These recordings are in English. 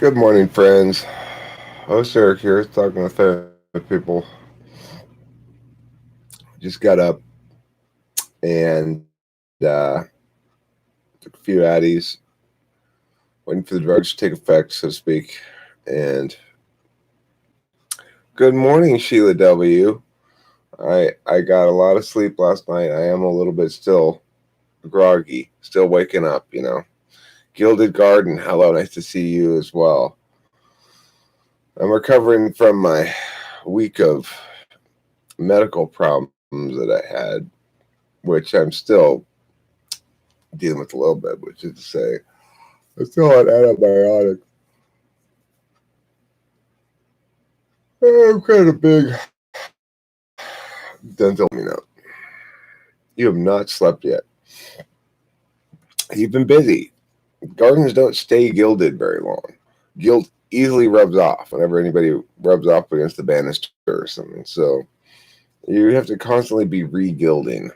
Good morning, friends. Host Eric here, talking with people. Just got up and took a few Addies, waiting for the drugs to take effect, so to speak. And good morning, Sheila W. I got a lot of sleep last night. I am a little bit still groggy, still waking up. Gilded Garden, hello, nice to see you as well. I'm recovering from my week of medical problems that I had, which I'm still dealing with a little bit, which is to say, I'm still on antibiotics. I'm kind of big dental. You have not slept yet. You've been busy. Gardens don't stay gilded very long. Gilt easily rubs off whenever anybody rubs off against the banister or something. So you have to constantly be re-gilding,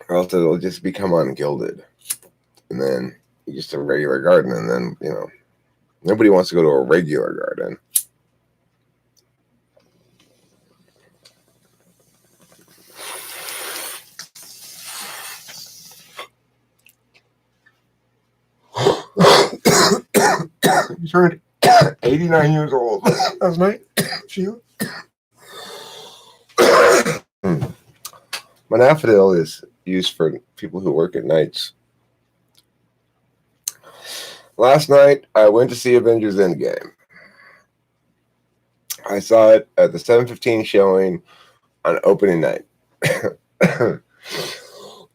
or else it'll just become ungilded. And then just a regular garden, and then, nobody wants to go to a regular garden. You turned 89 years old last night, Sheila. Modafinil is used for people who work at nights. Last night, I went to see Avengers Endgame. I saw it at the 7:15 showing on opening night.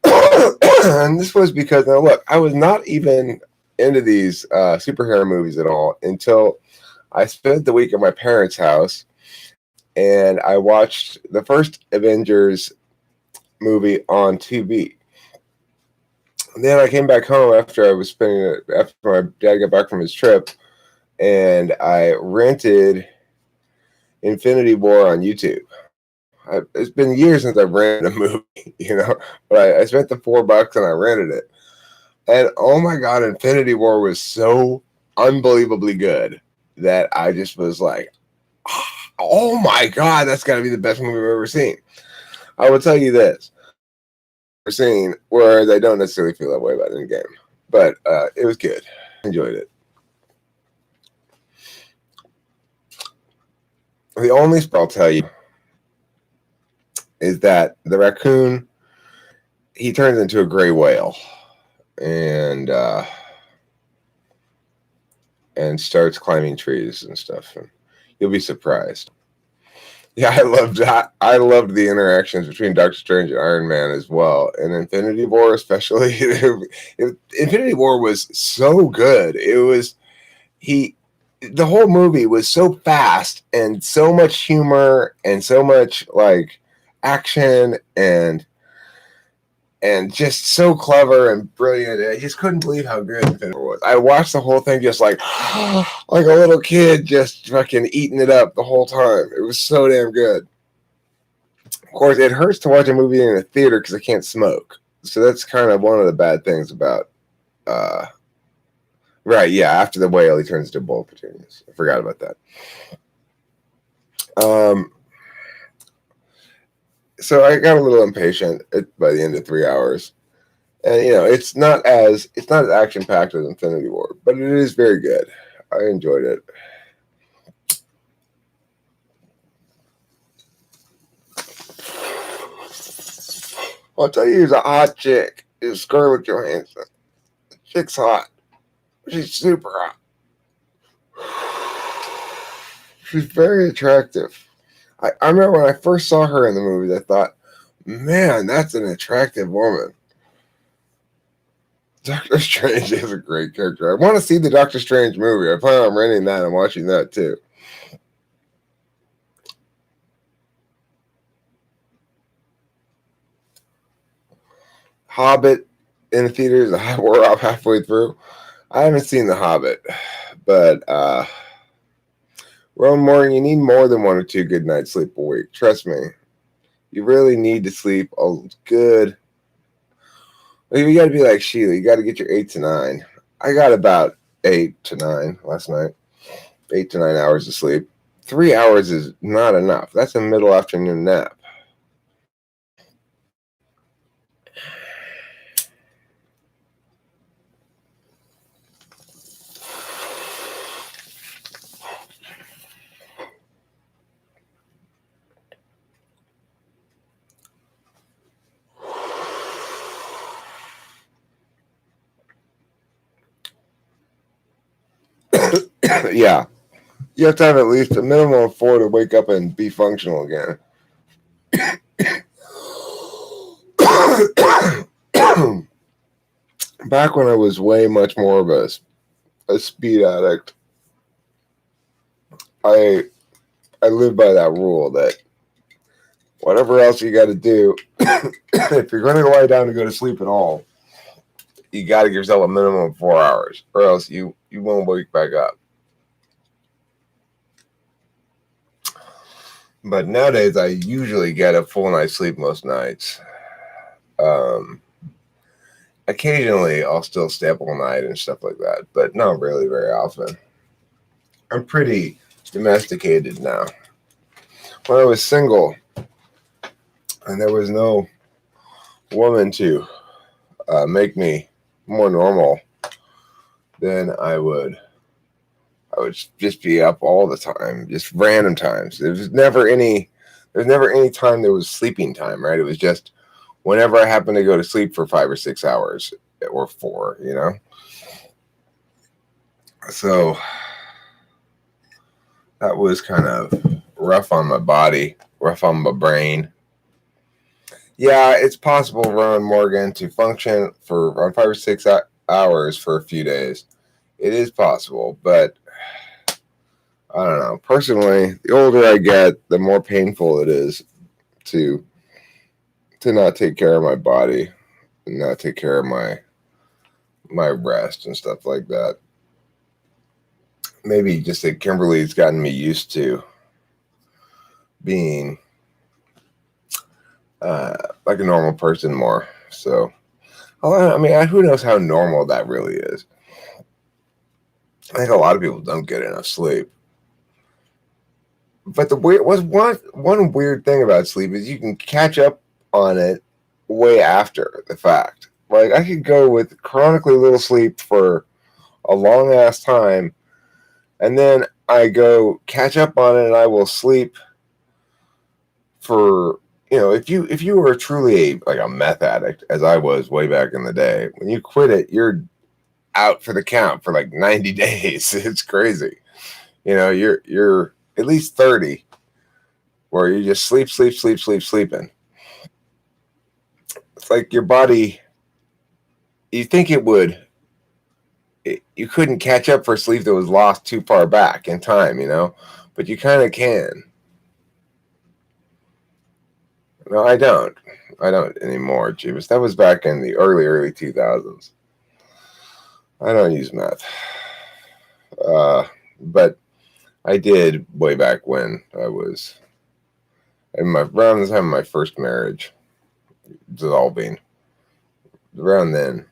And this was because, now look, I was not even into these superhero movies at all until I spent the week at my parents' house and I watched the first Avengers movie on TV. And then I came back home after my dad got back from his trip, and I rented Infinity War on YouTube. It's been years since I've rented a movie, but I spent the $4 and I rented it. And oh my God, Infinity War was so unbelievably good that I just was like, oh my God, that's got to be the best movie I've ever seen. I will tell you this. I've seen where they don't necessarily feel that way about Endgame, but it was good. Enjoyed it. The only spoiler I'll tell you is that the raccoon, he turns into a gray whale and starts climbing trees and stuff. And you'll be surprised. Yeah, I loved that. I loved the interactions between Doctor Strange and Iron Man as well, and Infinity War especially. Infinity War was so good. The whole movie was so fast and so much humor and so much like action and just so clever and brilliant. I just couldn't believe how good Infinity War was. I watched the whole thing just like a little kid, just fucking eating it up the whole time. It was so damn good. Of course, it hurts to watch a movie in a theater because I can't smoke. So that's kind of one of the bad things about. Right, yeah. After the whale, he turns into a bowl of petunias. I forgot about that. So I got a little impatient by the end of 3 hours. And it's not as action packed as Infinity War, but it is very good. I enjoyed it. I'll tell you, he's a hot chick. Is Scarlett Johansson. The chick's hot. She's super hot. She's very attractive. I remember when I first saw her in the movies, I thought, man, that's an attractive woman. Doctor Strange is a great character. I want to see the Doctor Strange movie. I plan on renting that and watching that too. Hobbit in the theaters. I wore off halfway through. I haven't seen The Hobbit, but Ron Moore, you need more than 1 or 2 good nights sleep a week. Trust me. You really need to sleep a good. You got to be like Sheila. You got to get your 8 to 9. I got about 8 to 9 last night. 8 to 9 hours of sleep. 3 hours is not enough. That's a middle afternoon nap. Yeah. You have to have at least a minimum of 4 to wake up and be functional again. Back when I was way much more of a speed addict, I lived by that rule that whatever else you got to do, if you're going to lie down to go to sleep at all, you got to give yourself a minimum of 4 hours, or else you won't wake back up. But nowadays, I usually get a full night's sleep most nights. Occasionally, I'll still stay up all night and stuff like that, but not really very often. I'm pretty domesticated now. When I was single, and there was no woman to make me more normal, then I would just be up all the time, just random times. There's never any time there was sleeping time, right? It was just whenever I happened to go to sleep for 5 or 6 hours or 4, you know? So that was kind of rough on my body, rough on my brain. Yeah, it's possible, Ron Morgan, to function for around 5 or 6 hours for a few days. It is possible, but I don't know. Personally, the older I get, the more painful it is to not take care of my body and not take care of my rest and stuff like that. Maybe just that Kimberly's gotten me used to being like a normal person more. So, I mean, who knows how normal that really is? I think a lot of people don't get enough sleep. But one weird thing about sleep is you can catch up on it way after the fact. Like, I could go with chronically little sleep for a long ass time, and then I go catch up on it, and I will sleep for, if you were truly like a meth addict, as I was way back in the day, when you quit it, you're out for the count for like 90 days. It's crazy. You're at least 30 where you just sleeping. It's like your body, you think you couldn't catch up for sleep that was lost too far back in time, but you kind of can. No, I don't anymore, Jeebus. That was back in the early 2000s. I don't use meth. But I did way back when I was around the time of my first marriage dissolving. Around then.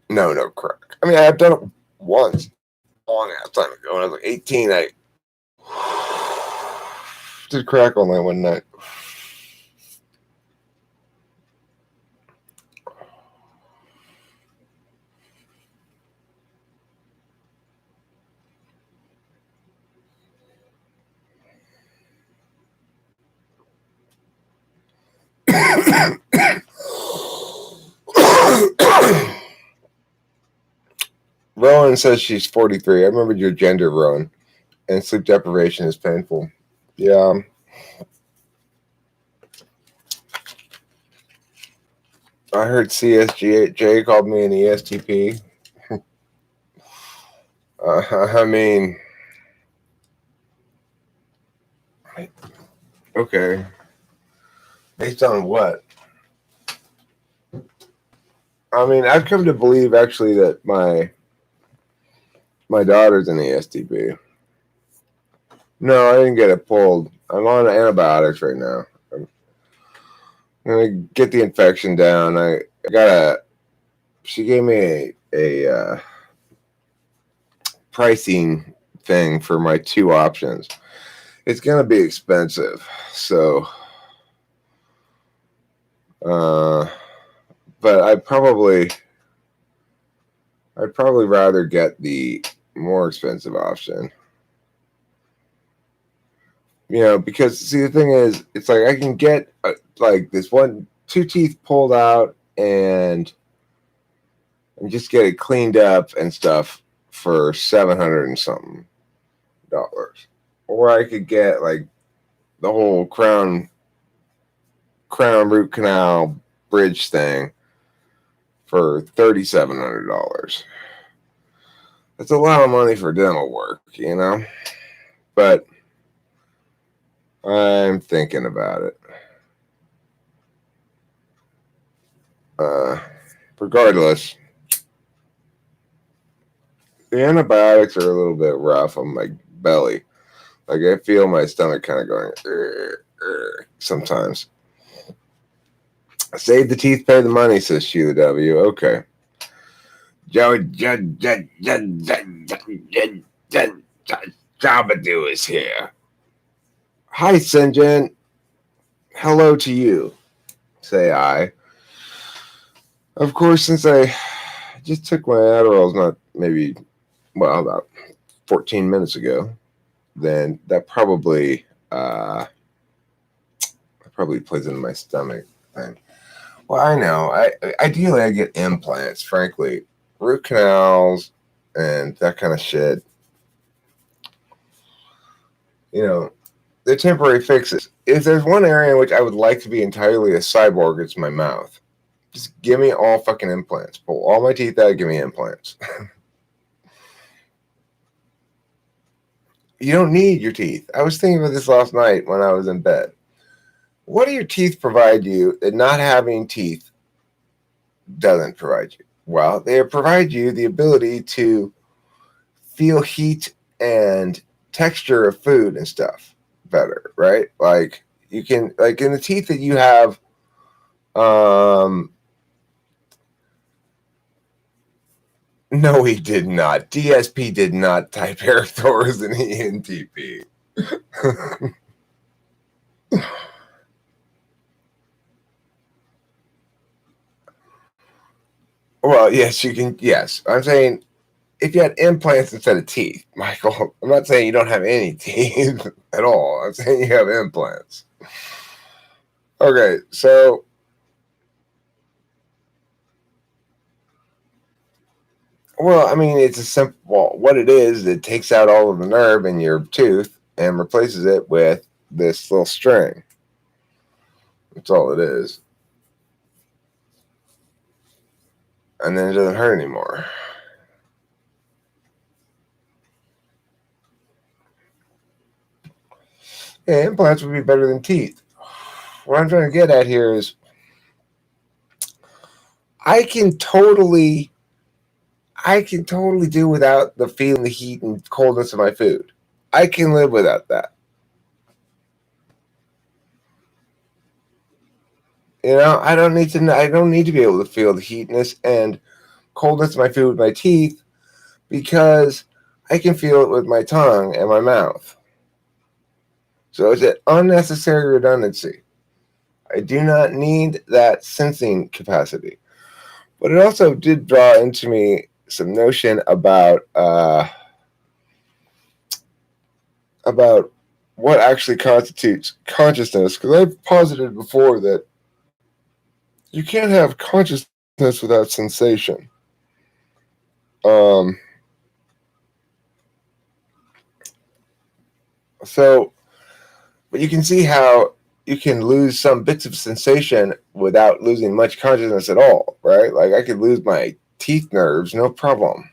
No crack. I mean, I've done it once, long ass time ago. When I was like 18, I did crack on that one night. Rowan says she's 43. I remembered your gender, Rowan. And sleep deprivation is painful. Yeah. I heard CSJ called me an ESTP. I mean, okay. Based on what? I mean, I've come to believe actually that my daughter's an ESTP. No, I didn't get it pulled. I'm on antibiotics right now. I get the infection down. I got a. She gave me a pricing thing for my two options. It's gonna be expensive, so. But I'd probably rather get the more expensive option. Because see, the thing is, it's like I can get like this two teeth pulled out and just get it cleaned up and stuff for $700 and something, or I could get like the whole crown root canal bridge thing for $3,700. That's a lot of money for dental work, but I'm thinking about it. Regardless, the antibiotics are a little bit rough on my belly. Like I feel my stomach kind of going sometimes. Save the teeth, pay the money, says Sheila W. Okay. Jabadoo is here. Hi, Sinjin. Hello to you, say I. Of course, since I just took my Adderalls about 14 minutes ago, then that probably plays into my stomach thing. Well, I know. Ideally I get implants, frankly. Root canals and that kind of shit. They're temporary fixes. If there's one area in which I would like to be entirely a cyborg, it's my mouth. Just give me all fucking implants. Pull all my teeth out, give me implants. You don't need your teeth. I was thinking about this last night when I was in bed. What do your teeth provide you that not having teeth doesn't provide you? Well, they provide you the ability to feel heat and texture of food and stuff better, right? Like you can, like in the teeth that you have, no, he did not. DSP did not type Airthor as an ENTP. Well, yes, you can. Yes, I'm saying if you had implants instead of teeth, Michael, I'm not saying you don't have any teeth at all. I'm saying you have implants. Okay, so well, I mean, it's a simple. Well, what it is, it takes out all of the nerve in your tooth and replaces it with this little string. That's all it is, and then it doesn't hurt anymore. Yeah, implants would be better than teeth. What I'm trying to get at here is I can totally do without the feeling the heat and coldness of my food. I can live without that. I don't need to be able to feel the heatness and coldness of my food with my teeth because I can feel it with my tongue and my mouth. So it's an unnecessary redundancy. I do not need that sensing capacity. But it also did draw into me some notion about what actually constitutes consciousness. Because I've posited before that you can't have consciousness without sensation. But you can see how you can lose some bits of sensation without losing much consciousness at all, right? Like I could lose my teeth nerves, no problem.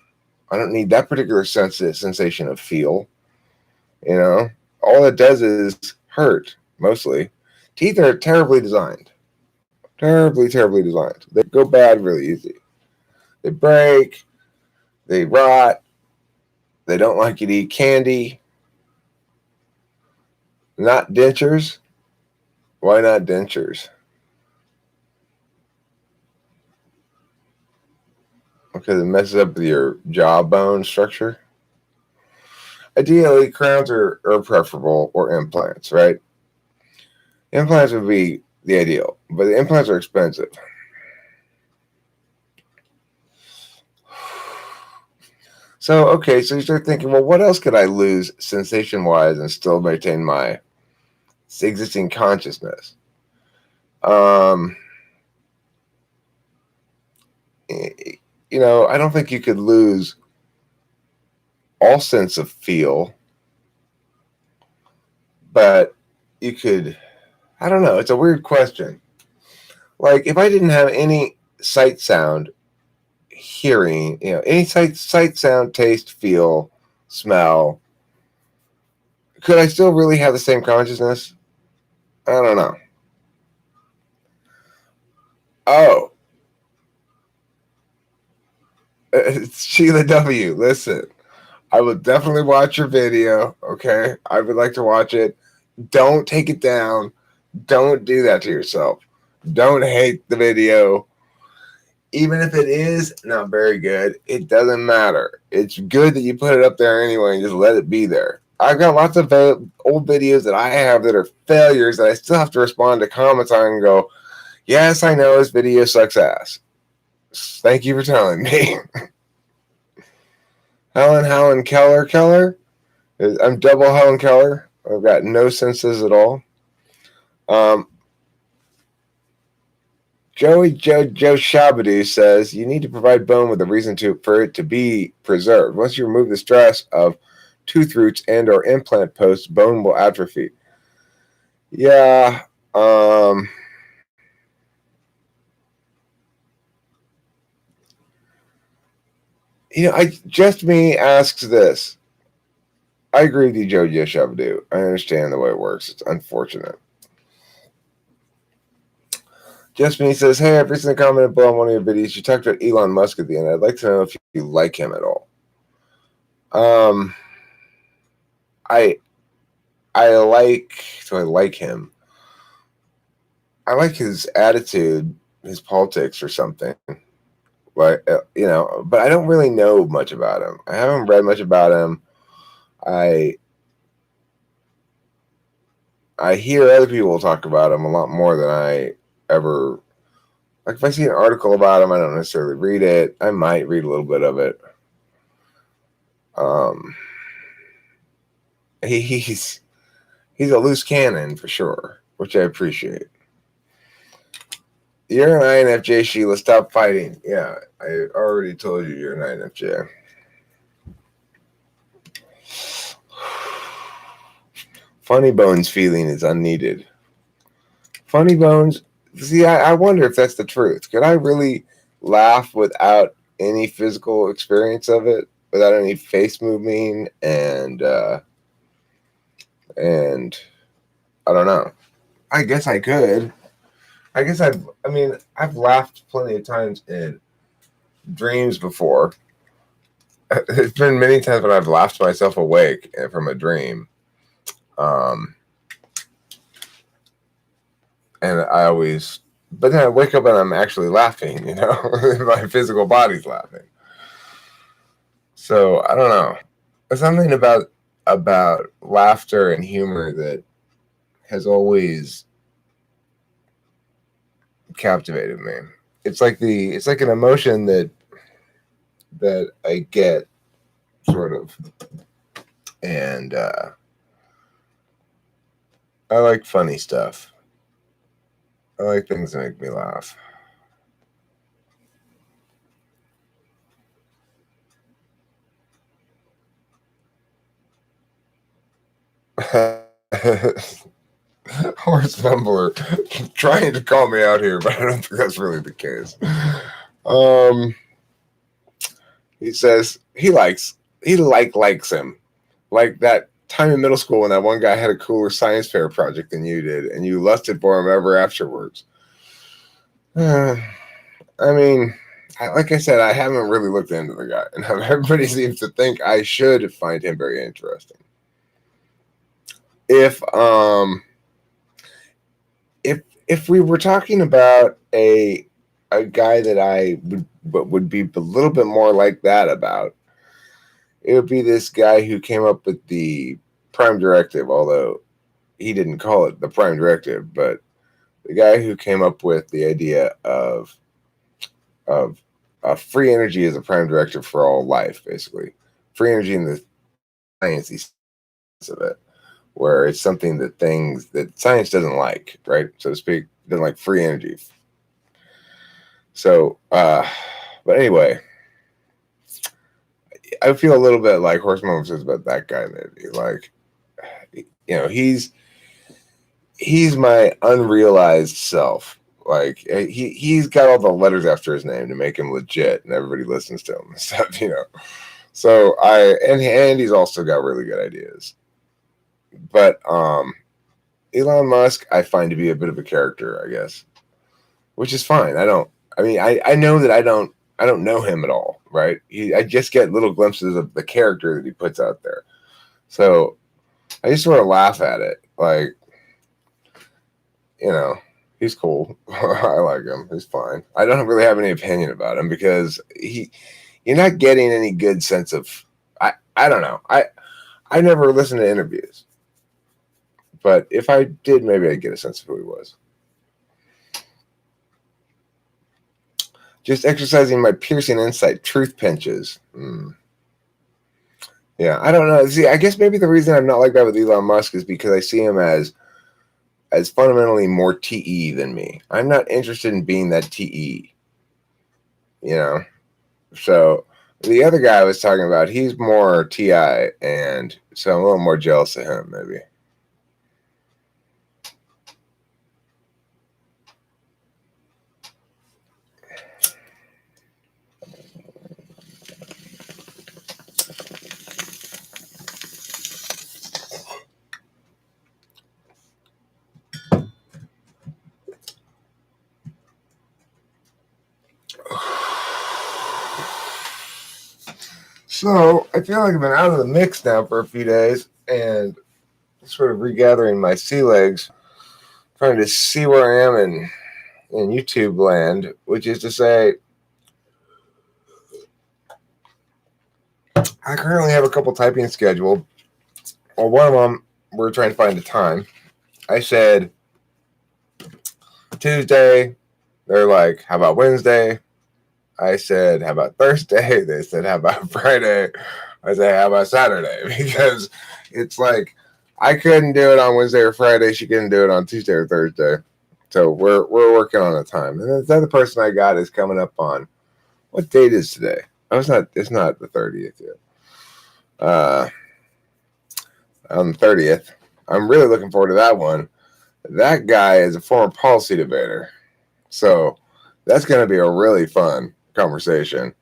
I don't need that particular sensation of feel. All it does is hurt, mostly. Teeth are terribly designed. Terribly, terribly designed. They go bad really easy. They break. They rot. They don't like you to eat candy. Not dentures. Why not dentures? because it messes up with your jawbone structure. Ideally, crowns are preferable, or implants, right? Implants would be the ideal, but the implants are expensive. So, okay, so you start thinking, well, what else could I lose sensation wise and still maintain my existing consciousness? Um, I don't think you could lose all sense of feel, but you could, I don't know, it's a weird question. Like, if I didn't have any sight, sound, hearing, any sight, sound, taste, feel, smell, could I still really have the same consciousness? I don't know. Oh, it's Sheila W. Listen, I will definitely watch your video. Okay, I would like to watch it. Don't take it down. Don't do that to yourself. Don't hate the video. Even if it is not very good, it doesn't matter. It's good that you put it up there anyway and just let it be there. I've got lots of old videos that I have that are failures that I still have to respond to comments on and go, yes, I know this video sucks ass. Thank you for telling me. Helen Keller. I'm double Helen Keller. I've got no senses at all. Joe Shabadoo says you need to provide bone with a reason for it to be preserved. Once you remove the stress of tooth roots and or implant posts, bone will atrophy. Yeah. Just me asks this. I agree with you, Joe Shabadoo. I understand the way it works. It's unfortunate. Just me says, hey, I've recently commented below on one of your videos. You talked about Elon Musk at the end. I'd like to know if you like him at all. I like him. I like his attitude, his politics, or something. But but I don't really know much about him. I haven't read much about him. I hear other people talk about him a lot more than I ever. Like, if I see an article about him, I don't necessarily read it. I might read a little bit of it. He's a loose cannon for sure, which I appreciate. You're an INFJ, Sheila. Stop fighting. Yeah, I already told you you're an INFJ. Funny Bones feeling is unneeded. Funny Bones. See, I wonder if that's the truth. Could I really laugh without any physical experience of it, without any face moving, and I don't know. I guess I could. I guess I've laughed plenty of times in dreams before. There's been many times when I've laughed myself awake from a dream. And but then I wake up and I'm actually laughing, my physical body's laughing. So I don't know. There's something about laughter and humor that has always captivated me. It's like an emotion that I get, sort of, and I like funny stuff. I like things that make me laugh. Horse Mumbler trying to call me out here, but I don't think that's really the case. He says he likes him. Like that time in middle school when that one guy had a cooler science fair project than you did, and you lusted for him ever afterwards. Like I said, I haven't really looked into the guy, and everybody seems to think I should find him very interesting. If we were talking about a guy that I but would be a little bit more like that about, it would be this guy who came up with the prime directive, although he didn't call it the prime directive, but the guy who came up with the idea of free energy as a prime directive for all life, basically. Free energy in the sciencey sense of it, where it's something that things that science doesn't like, right? So to speak, it doesn't like free energy. So, but anyway, I feel a little bit like Horse Mom says about that guy, maybe. Like, he's my unrealized self. Like, he's got all the letters after his name to make him legit, and everybody listens to him and stuff. So and he's also got really good ideas. But Elon Musk, I find to be a bit of a character, I guess, which is fine. I know that I don't know him at all, right? I just get little glimpses of the character that he puts out there. So I just sort of laugh at it. Like, he's cool. I like him. He's fine. I don't really have any opinion about him because you're not getting any good sense of, I don't know. I never listened to interviews, but if I did, maybe I'd get a sense of who he was. Just exercising my piercing insight, truth pinches. Yeah, I don't know. See, I guess maybe the reason I'm not like that with Elon Musk is because I see him as fundamentally more TE than me. I'm not interested in being that TE. So the other guy I was talking about, he's more TI, and so I'm a little more jealous of him, maybe. So I feel like I've been out of the mix now for a few days and sort of regathering my sea legs, trying to see where I am in YouTube land, which is to say, I currently have a couple typing scheduled. Well, one of them, we're trying to find a time. I said Tuesday. They're like, how about Wednesday? I said, how about Thursday? They said, how about Friday? I said, how about Saturday? Because it's like, I couldn't do it on Wednesday or Friday. She couldn't do it on Tuesday or Thursday. So we're working on a time. And the other person I got is coming up on, what date is today? Oh, it's not the 30th yet. On the 30th. I'm really looking forward to that one. That guy is a former policy debater. So that's going to be a really fun conversation.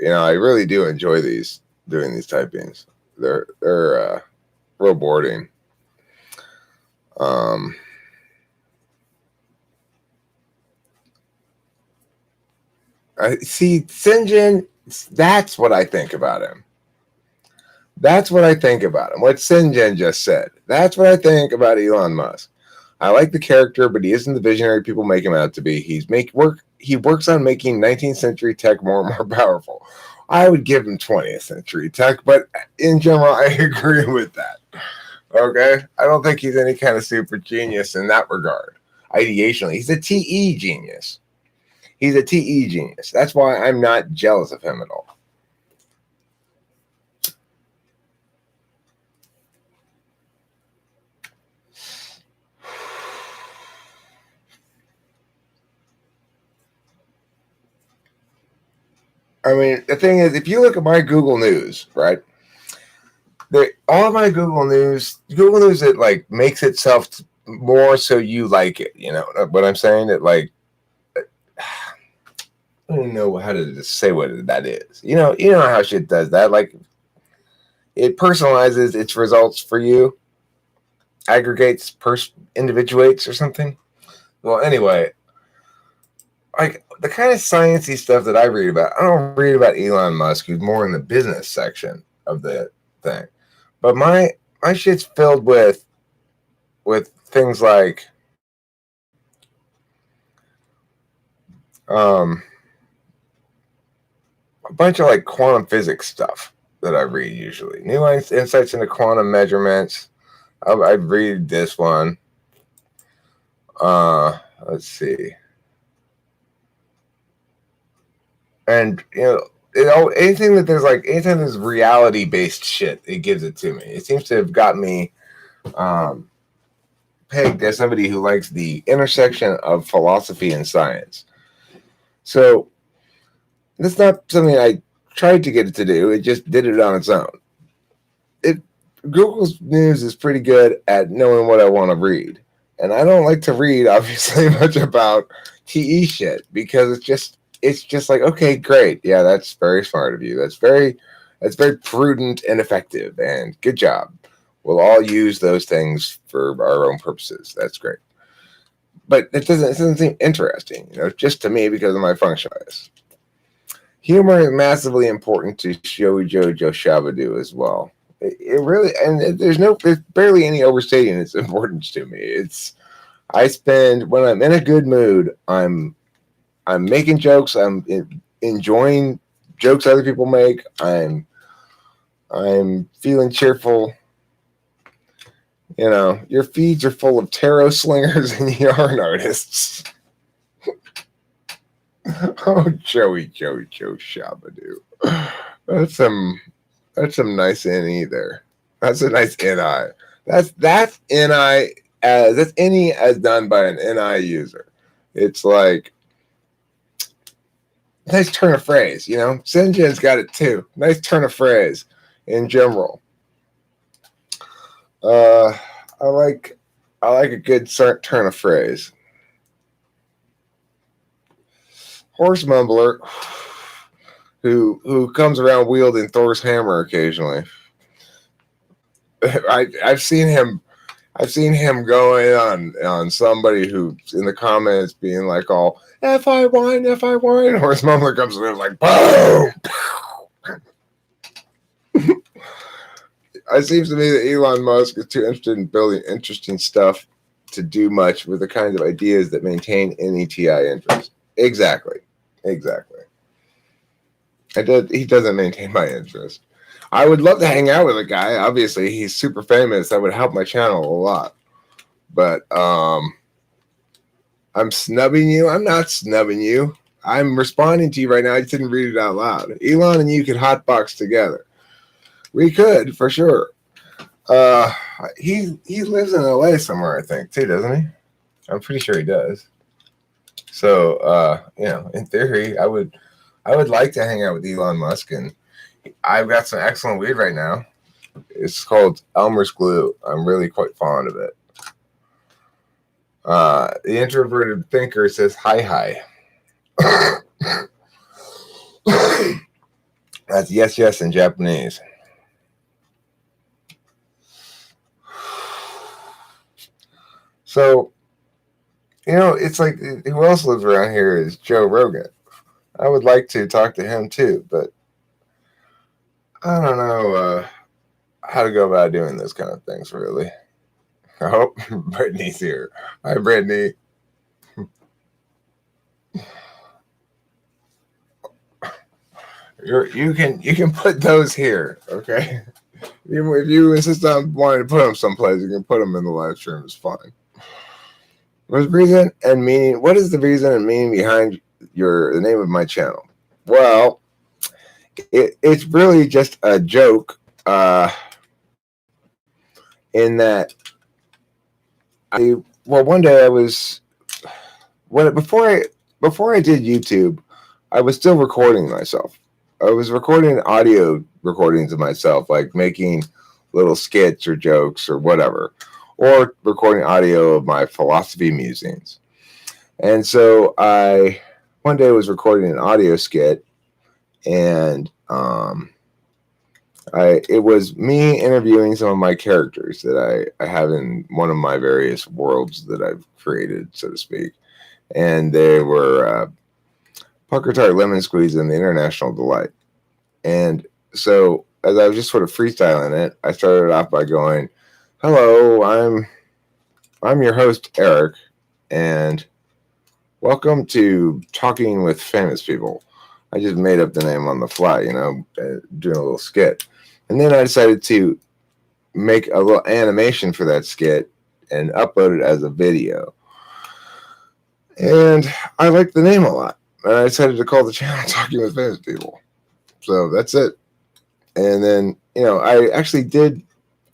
I really do enjoy doing these typings. They're real boarding. I see Sinjin. That's what I think about him. That's what I think about him. What Sinjin just said. That's what I think about Elon Musk. I like the character, but he isn't the visionary people make him out to be. He works on making 19th century tech more and more powerful. I would give him 20th century tech, but in general, I agree with that. Okay? I don't think he's any kind of super genius in that regard. Ideationally, he's a TE genius. He's a TE genius. That's why I'm not jealous of him at all. I mean, the thing is, if you look at my Google News, right? All of my Google News, it like makes itself more so you like it. You know what I'm saying? It like, I don't know how to say what that is. You know how shit does that. Like, it personalizes its results for you, aggregates, individuates or something. Well, anyway, like the kind of sciencey stuff that I read about, I don't read about Elon Musk, who's more in the business section of the thing. But my shit's filled with things like a bunch of like quantum physics stuff that I read usually. New insights into quantum measurements. I read this one. Let's see. And anything that there's like anything that's reality based shit, it gives it to me. It seems to have got me pegged as somebody who likes the intersection of philosophy and science. So that's not something I tried to get it to do. It just did it on its own. Google's News is pretty good at knowing what I want to read. And I don't like to read, obviously, much about TE shit because it's just like, okay, great. Yeah, that's very smart of you. That's very prudent and effective. And good job. We'll all use those things for our own purposes. That's great. But it doesn't seem interesting, just to me because of my function list. Humor is massively important to Showy Jojo Shabadoo as well. It really, and there's barely any overstating its importance to me. I spend, when I'm in a good mood, I'm making jokes, I'm enjoying jokes other people make, I'm feeling cheerful. Your feeds are full of tarot slingers and yarn artists. Oh, Joey Joe Shabadoo. That's some nice NE there. That's a nice NI. That's NI that's NE as done by an NI user. It's like nice turn of phrase, Sinjin's got it too. Nice turn of phrase in general. I like a good turn of phrase. Horse Mumbler, who comes around wielding Thor's hammer occasionally. I've seen him going on somebody who's in the comments being like all F.I. wine. Horse Mumbler comes in like boom. It seems to me that Elon Musk is too interested in building interesting stuff to do much with the kinds of ideas that maintain NETI interest. Exactly. He doesn't maintain my interest. I would love to hang out with a guy. Obviously, he's super famous. That would help my channel a lot. But I'm snubbing you. I'm not snubbing you. I'm responding to you right now. I just didn't read it out loud. Elon and you could hotbox together. We could, for sure. He lives in LA somewhere, I think, too, doesn't he? I'm pretty sure he does. So, in theory, I would like to hang out with Elon Musk, and I've got some excellent weed right now. It's called Elmer's Glue. I'm really quite fond of it. The introverted thinker says hi. That's yes in Japanese. So, it's like, who else lives around here is Joe Rogan. I would like to talk to him too, but I don't know how to go about doing those kind of things, really. Oh, Brittany's here. Hi, Brittany. You can put those here, okay? If you insist on wanting to put them someplace, you can put them in the live stream. It's fine. What is the reason and meaning behind the name of my channel? Well, it's really just a joke. In that, one day before I did YouTube, I was still recording myself. I was recording audio recordings of myself, like making little skits or jokes or whatever, or recording audio of my philosophy musings. And so I one day was recording an audio skit, and it was me interviewing some of my characters that I have in one of my various worlds that I've created, so to speak. And they were Pucker Tart, Lemon Squeeze, and the International Delight. And so as I was just sort of freestyling it, I started off by going, "Hello, I'm your host, Eric, and welcome to Talking with Famous People. I just made up the name on the fly, doing a little skit. And then I decided to make a little animation for that skit and upload it as a video. And I liked the name a lot. And I decided to call the channel Talking with Famous People. So that's it. And then,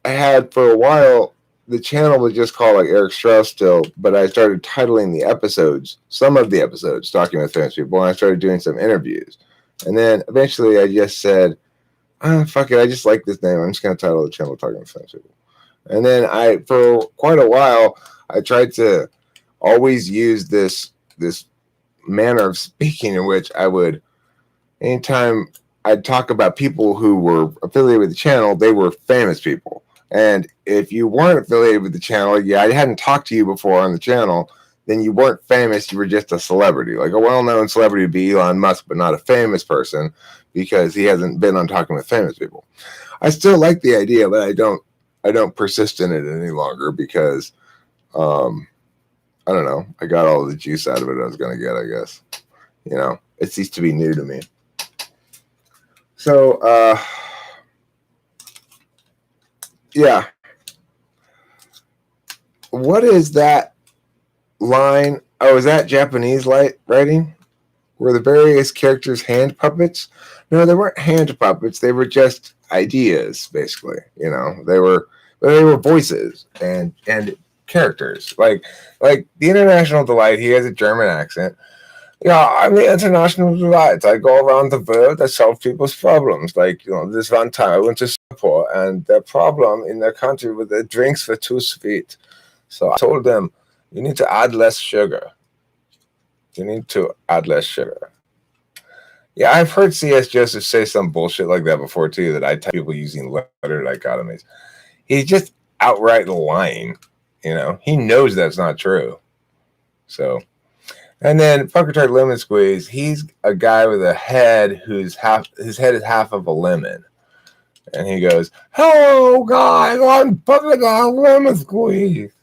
I had for a while, the channel was just called like Eric Strauss still, but I started titling the episodes, some of the episodes, Talking with Famous People, and I started doing some interviews. And then eventually I just said, fuck it, I just like this name. I'm just going to title the channel Talking with Famous People. And then for quite a while, I tried to always use this manner of speaking in which I would, anytime I'd talk about people who were affiliated with the channel, they were famous people. And if you weren't affiliated with the channel, I hadn't talked to you before on the channel, then you weren't famous, you were just a celebrity. Like a well-known celebrity would be Elon Musk, but not a famous person because he hasn't been on Talking with Famous People. I still like the idea, but I don't persist in it any longer because I don't know, I got all the juice out of it I was going to get, I guess. It ceased to be new to me. So, yeah. What is that line? Oh, is that Japanese writing? Were the various characters hand puppets? No, they weren't hand puppets. They were just ideas, basically. They were voices and characters. Like the International Delight. He has a German accent. Yeah, I'm the International Delight. I go around the world. I solve people's problems. This one time I went to Singapore, and their problem in their country was their drinks were too sweet. So I told them, you need to add less sugar. You need to add less sugar. Yeah, I've heard C.S. Joseph say some bullshit like that before, too, that I tell people using letter dichotomies. He's just outright lying. He knows that's not true. So... And then Pucker Lemon Squeeze, he's a guy with a head his head is half of a lemon. And he goes, hello, guys, I'm Pucker Lemon Squeeze.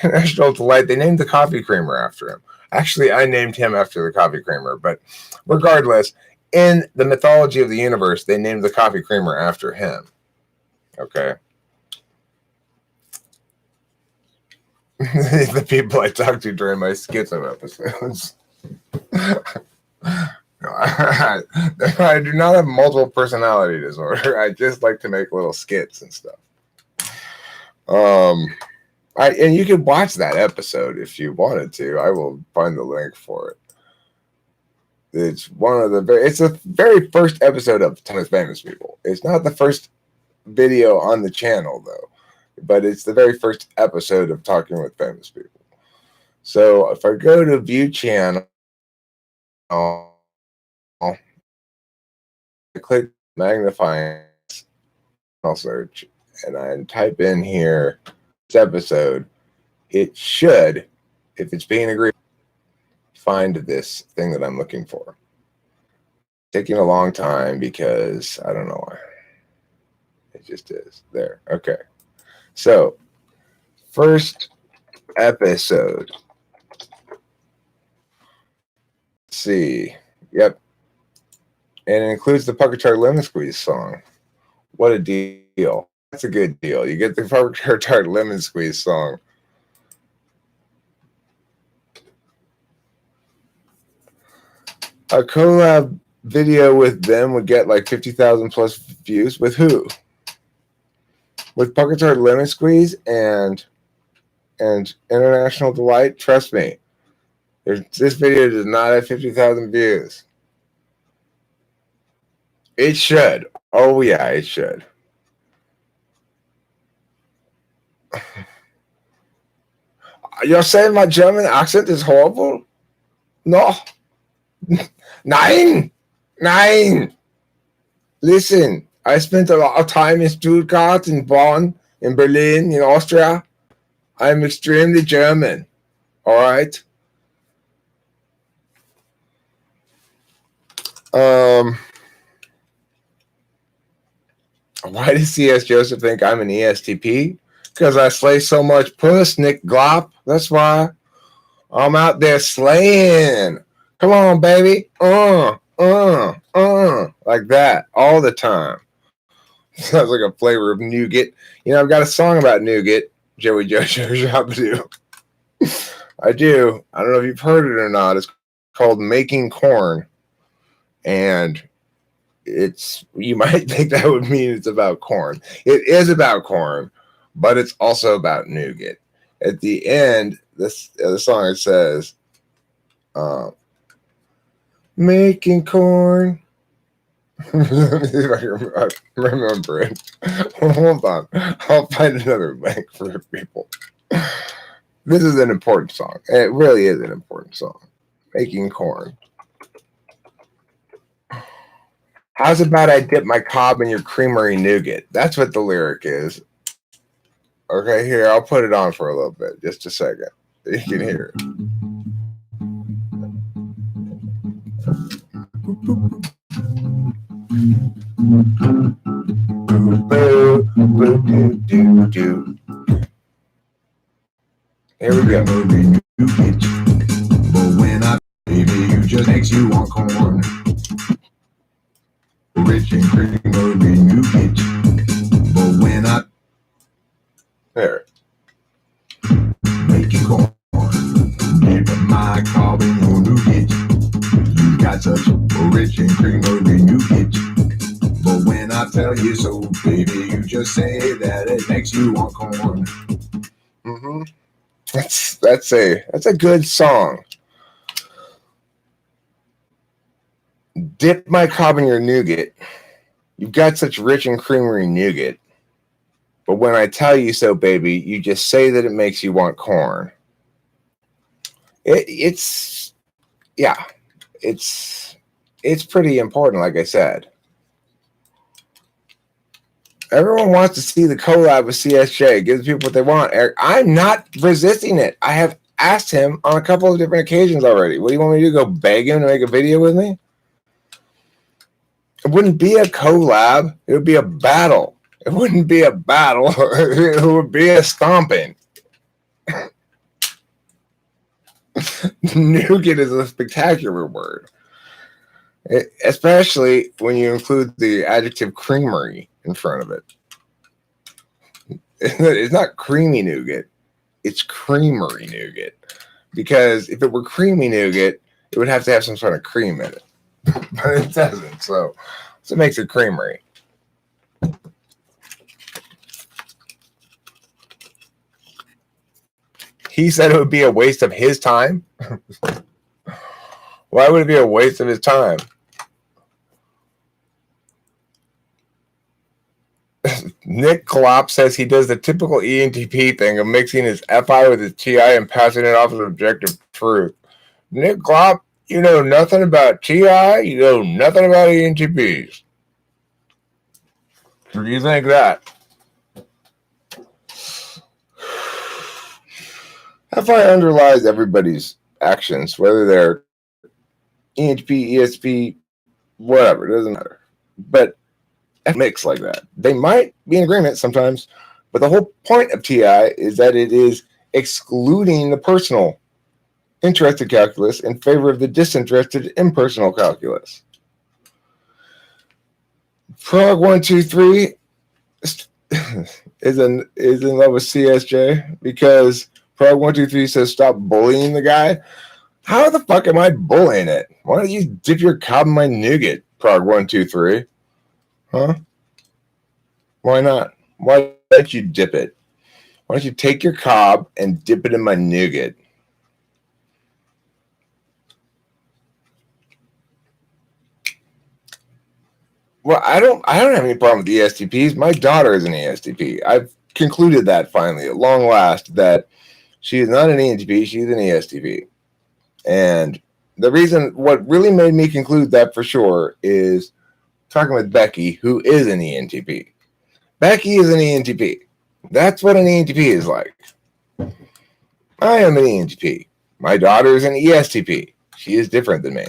International Delight, they named the coffee creamer after him. Actually, I named him after the coffee creamer. But regardless, in the mythology of the universe, they named the coffee creamer after him. Okay? The people I talk to during my schizo episodes. I do not have multiple personality disorder. I just like to make little skits and stuff. And you can watch that episode if you wanted to. I will find the link for it. It's it's the very first episode of Talking with Famous People. It's not the first video on the channel though. But it's the very first episode of Talking with Famous People. So if I go to view channel, I click magnifying search, and I type in here this episode, it should, if it's being agreed, find this thing that I'm looking for. Taking a long time because I don't know why. It just is. There. Okay. So, first episode. Let's see. Yep. And it includes the Pucker Tart Lemon Squeeze song. What a deal. That's a good deal. You get the Pucker Tart Lemon Squeeze song. A collab video with them would get like 50,000 plus views. With who? With Pucker Tart Lemon Squeeze and International Delight, trust me, this video does not have 50,000 views. It should. Oh, yeah, it should. You're saying my German accent is horrible? No. Nein! Nein! Listen. I spent a lot of time in Stuttgart, in Bonn, in Berlin, in Austria. I'm extremely German. All right? Why does C.S. Joseph think I'm an ESTP? Because I slay so much puss, Nick Glop. That's why. I'm out there slaying. Come on, baby. like that all the time. Sounds like a flavor of nougat. I've got a song about nougat, Joey Jojo Shabadoo. I do. I don't know if you've heard it or not. It's called Making Corn. And you might think that would mean it's about corn. It is about corn, but it's also about nougat. At the end, the song, it says, making corn. Let me see if I can remember it. Hold on. I'll find another link for people. This is an important song. It really is an important song. Making corn. How's about I dip my cob in your creamery nougat? That's what the lyric is. Okay, here, I'll put it on for a little bit. Just a second. You can hear it. Here we go. But when I baby, you just makes you want corn. Rich and creamy nougat. But when I there. Making corn. Give my cob in your nougat. You got such a rich and creamy nougat. But when I tell you so, baby, you just say that it makes you want corn. Mm-hmm. That's a good song. Dip my cob in your nougat. You've got such rich and creamy nougat. But when I tell you so, baby, you just say that it makes you want corn. It's pretty important, like I said. Everyone wants to see the collab with CSJ. Gives people what they want, Eric. I'm not resisting it. I have asked him on a couple of different occasions already. What do you want me to do? Go beg him to make a video with me? It wouldn't be a collab. It would be a battle. It wouldn't be a battle. It would be a stomping. Nougat is a spectacular word. Especially when you include the adjective creamery in front of it. It's not creamy nougat. It's creamery nougat. Because if it were creamy nougat, it would have to have some sort of cream in it. But it doesn't. So it makes it creamery. He said it would be a waste of his time. Why would it be a waste of his time? Nick Klopp says he does the typical ENTP thing of mixing his FI with his TI and passing it off as objective truth. Nick Klopp, you know nothing about TI, you know nothing about ENTPs. What do you think that? FI underlies everybody's actions, whether they're ENTP, ESP, whatever, it doesn't matter. But mix like that. They might be in agreement sometimes, but the whole point of TI is that it is excluding the personal interested calculus in favor of the disinterested impersonal calculus. Frog 123 is in love with CSJ because Frog 123 says stop bullying the guy. How the fuck am I bullying it? Why don't you dip your cob in my nougat, Prog 123? Huh? Why not? Why don't you dip it? Why don't you take your cob and dip it in my nougat? Well, I don't have any problem with ESTPs. My daughter is an ESTP. I've concluded that finally, at long last, that she is not an ENTP, she's an ESTP. And the reason, what really made me conclude that for sure is talking with Becky, who is an ENTP. Becky is an ENTP. That's what an ENTP is like. I am an ENTP. My daughter is an ESTP. She is different than me.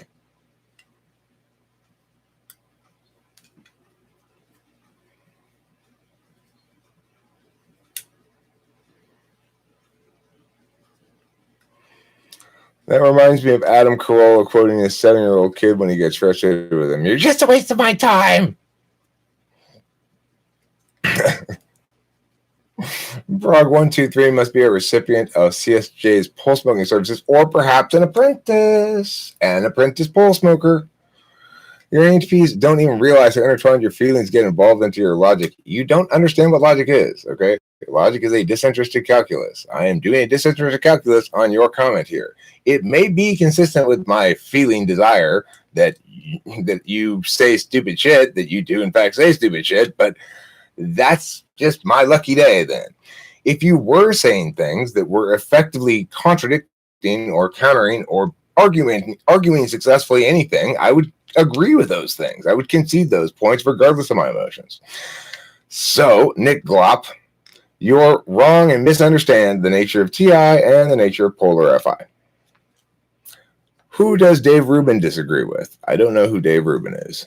That reminds me of Adam Carolla quoting his 7-year-old kid when he gets frustrated with him. You're just a waste of my time. Frog123 must be a recipient of CSJ's pole smoking services, or perhaps an apprentice. An apprentice pole smoker. Your NHPs don't even realize how intertwined your feelings get involved into your logic. You don't understand what logic is, okay? Logic is a disinterested calculus. I am doing a disinterested calculus on your comment here. It may be consistent with my feeling desire that you say stupid shit, that you do in fact say stupid shit, but that's just my lucky day then. If you were saying things that were effectively contradicting or countering or arguing successfully anything, I would agree with those things. I would concede those points regardless of my emotions. So, Nick Glop, you're wrong and misunderstand the nature of TI and the nature of polar FI. Who does Dave Rubin disagree with? I don't know who Dave Rubin is.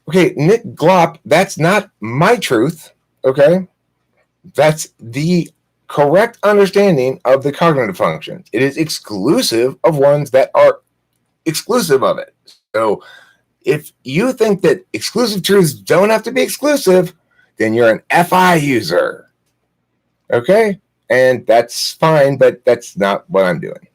Okay, Nick Glop, that's not my truth, okay? That's the correct understanding of the cognitive functions. It is exclusive of ones that are exclusive of it. So if you think that exclusive truths don't have to be exclusive, then you're an FI user. Okay? And that's fine, but that's not what I'm doing.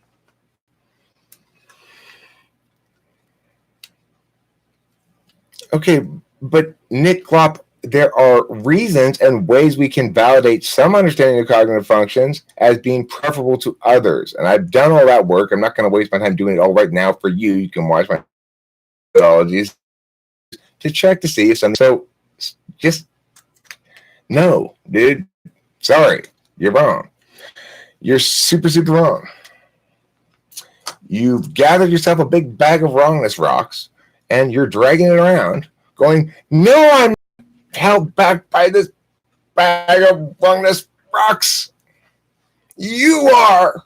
Okay, but Nick Glop, there are reasons and ways we can validate some understanding of cognitive functions as being preferable to others. And I've done all that work. I'm not going to waste my time doing it all right now for you. You can watch my methodologies to check to see if something. So just no, dude. Sorry, you're wrong. You're super, super wrong. You've gathered yourself a big bag of wrongness rocks and you're dragging it around going, no, I'm held back by this bag of wrongness rocks. You are.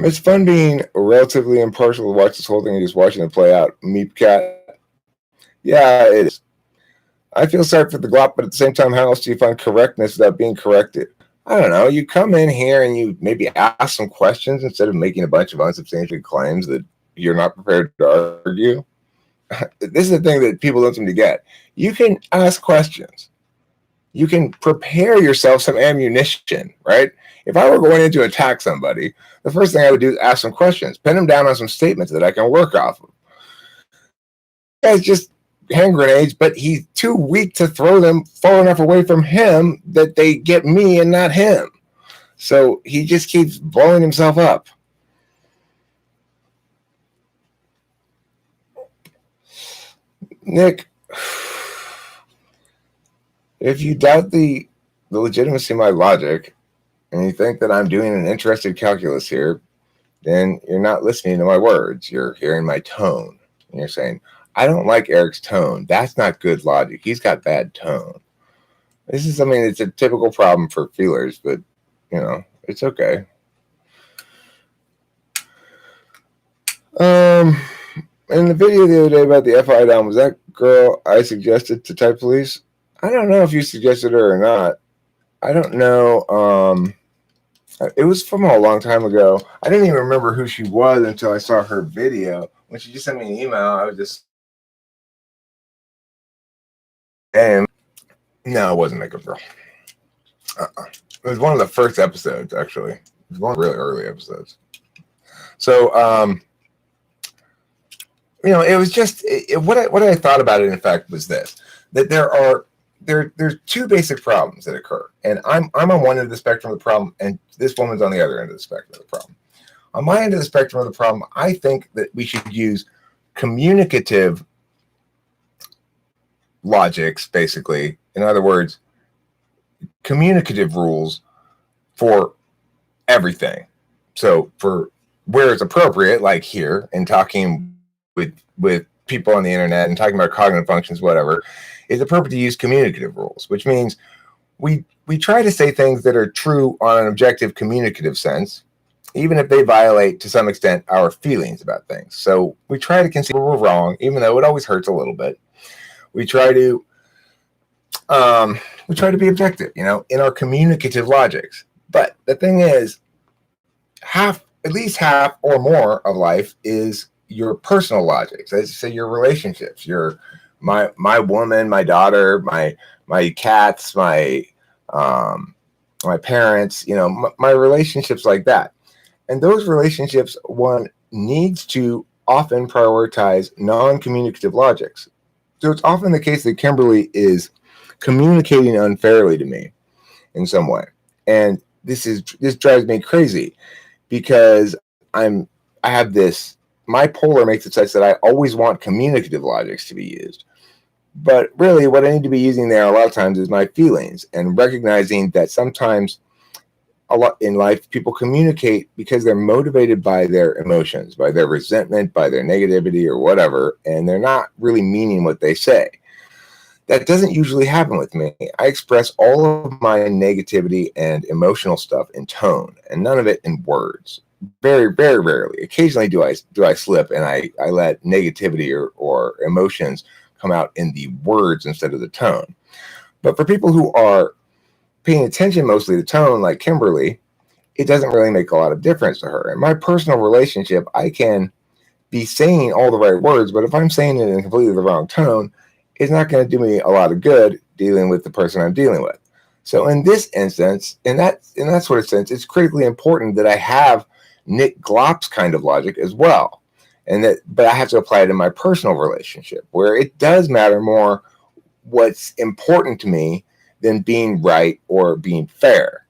It's fun being relatively impartial to watch this whole thing and just watching it play out. Meep cat. Yeah, it is. I feel sorry for the Glop, but at the same time, how else do you find correctness without being corrected? I don't know. You come in here and you maybe ask some questions instead of making a bunch of unsubstantiated claims that you're not prepared to argue. This is the thing that people don't seem to get. You can ask questions. You can prepare yourself some ammunition, right? If I were going in to attack somebody, the first thing I would do is ask some questions, pin them down on some statements that I can work off of. Guys just hand grenades, but he's too weak to throw them far enough away from him that they get me and not him. So he just keeps blowing himself up. Nick, if you doubt the legitimacy of my logic and you think that I'm doing an interested calculus here, then you're not listening to my words. You're hearing my tone. And you're saying, I don't like Eric's tone. That's not good logic. He's got bad tone. This is, I mean, it's a typical problem for feelers, but, you know, it's okay. In the video the other day about the FI down, was that girl I suggested to type police? I don't know if you suggested her or not. I don't know. It was from a long time ago. I didn't even remember who she was until I saw her video. When she just sent me an email, I was just, damn. No, it wasn't Makeup Girl. It was one of the first episodes, actually. It was one of the really early episodes. So, you know, it was just what I thought about it. In fact, was this: that there's two basic problems that occur, and I'm on one end of the spectrum of the problem, and this woman's on the other end of the spectrum of the problem. On my end of the spectrum of the problem, I think that we should use communicative logics, basically. In other words, communicative rules for everything. So for where it's appropriate, like here, and talking with people on the internet and talking about cognitive functions, whatever, it's appropriate to use communicative rules, which means we try to say things that are true on an objective communicative sense, even if they violate to some extent our feelings about things. So we try to concede we're wrong, even though it always hurts a little bit. We try to be objective, in our communicative logics. But the thing is, at least half or more of life is your personal logics. As you say, your relationships, my woman, my daughter, my cats, my parents, my relationships like that. And those relationships, one needs to often prioritize non-communicative logics. So it's often the case that Kimberly is communicating unfairly to me in some way. And this drives me crazy because I have this, my polar makes it such that I always want communicative logics to be used. But really what I need to be using there a lot of times is my feelings, and recognizing that sometimes a lot in life people communicate because they're motivated by their emotions, by their resentment, by their negativity or whatever, and they're not really meaning what they say. That doesn't usually happen with me. I express all of my negativity and emotional stuff in tone, and none of it in words. Very, very rarely. Occasionally do I slip and I let negativity or emotions come out in the words instead of the tone. But for people who are paying attention mostly to tone, like Kimberly, it doesn't really make a lot of difference to her. In my personal relationship, I can be saying all the right words, but if I'm saying it in completely the wrong tone, it's not going to do me a lot of good dealing with the person I'm dealing with. So in this instance, in that sort of sense, it's critically important that I have Nick Glopp's kind of logic as well. But I have to apply it in my personal relationship, where it does matter more what's important to me than being right or being fair.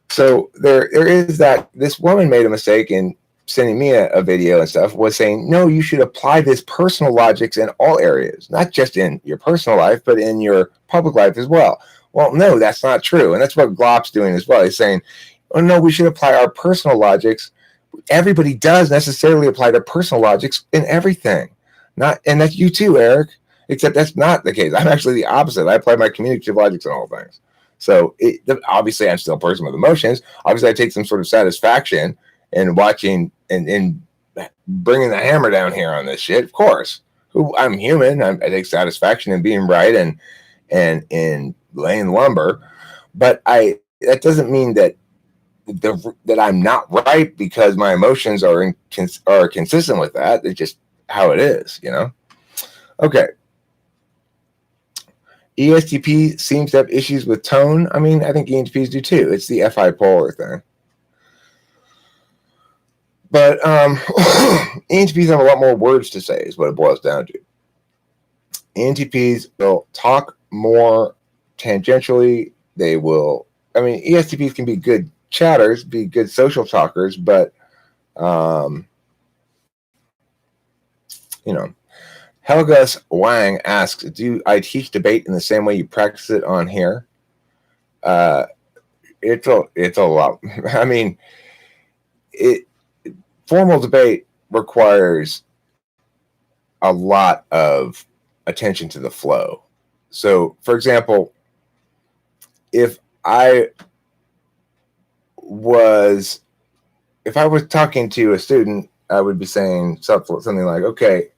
So there is that. This woman made a mistake in sending me a video and stuff, was saying, no, you should apply this personal logics in all areas, not just in your personal life, but in your public life as well. Well, no, that's not true. And that's what Glopp's doing as well. He's saying, oh, no, we should apply our personal logics. Everybody does necessarily apply their personal logics in everything. And that's you too, Eric, except that's not the case. I'm actually the opposite. I apply my communicative logics in all things. So obviously I'm still a person with emotions. Obviously I take some sort of satisfaction in watching and bringing the hammer down here on this shit. Of course, I'm human. I take satisfaction in being right and in laying lumber, but that doesn't mean that I'm not right because my emotions are consistent with that. It's just how it is, Okay. ESTP seems to have issues with tone. I mean, I think ENTPs do too. It's the FI polar thing. But ENTPs have a lot more words to say is what it boils down to. ENTPs will talk more tangentially. They will, ESTPs can be good chatters, be good social talkers, but, Helgas Wang asks, do I teach debate in the same way you practice it on here? It's a lot. Formal debate requires a lot of attention to the flow. So, for example, if I was talking to a student, I would be saying something like, okay,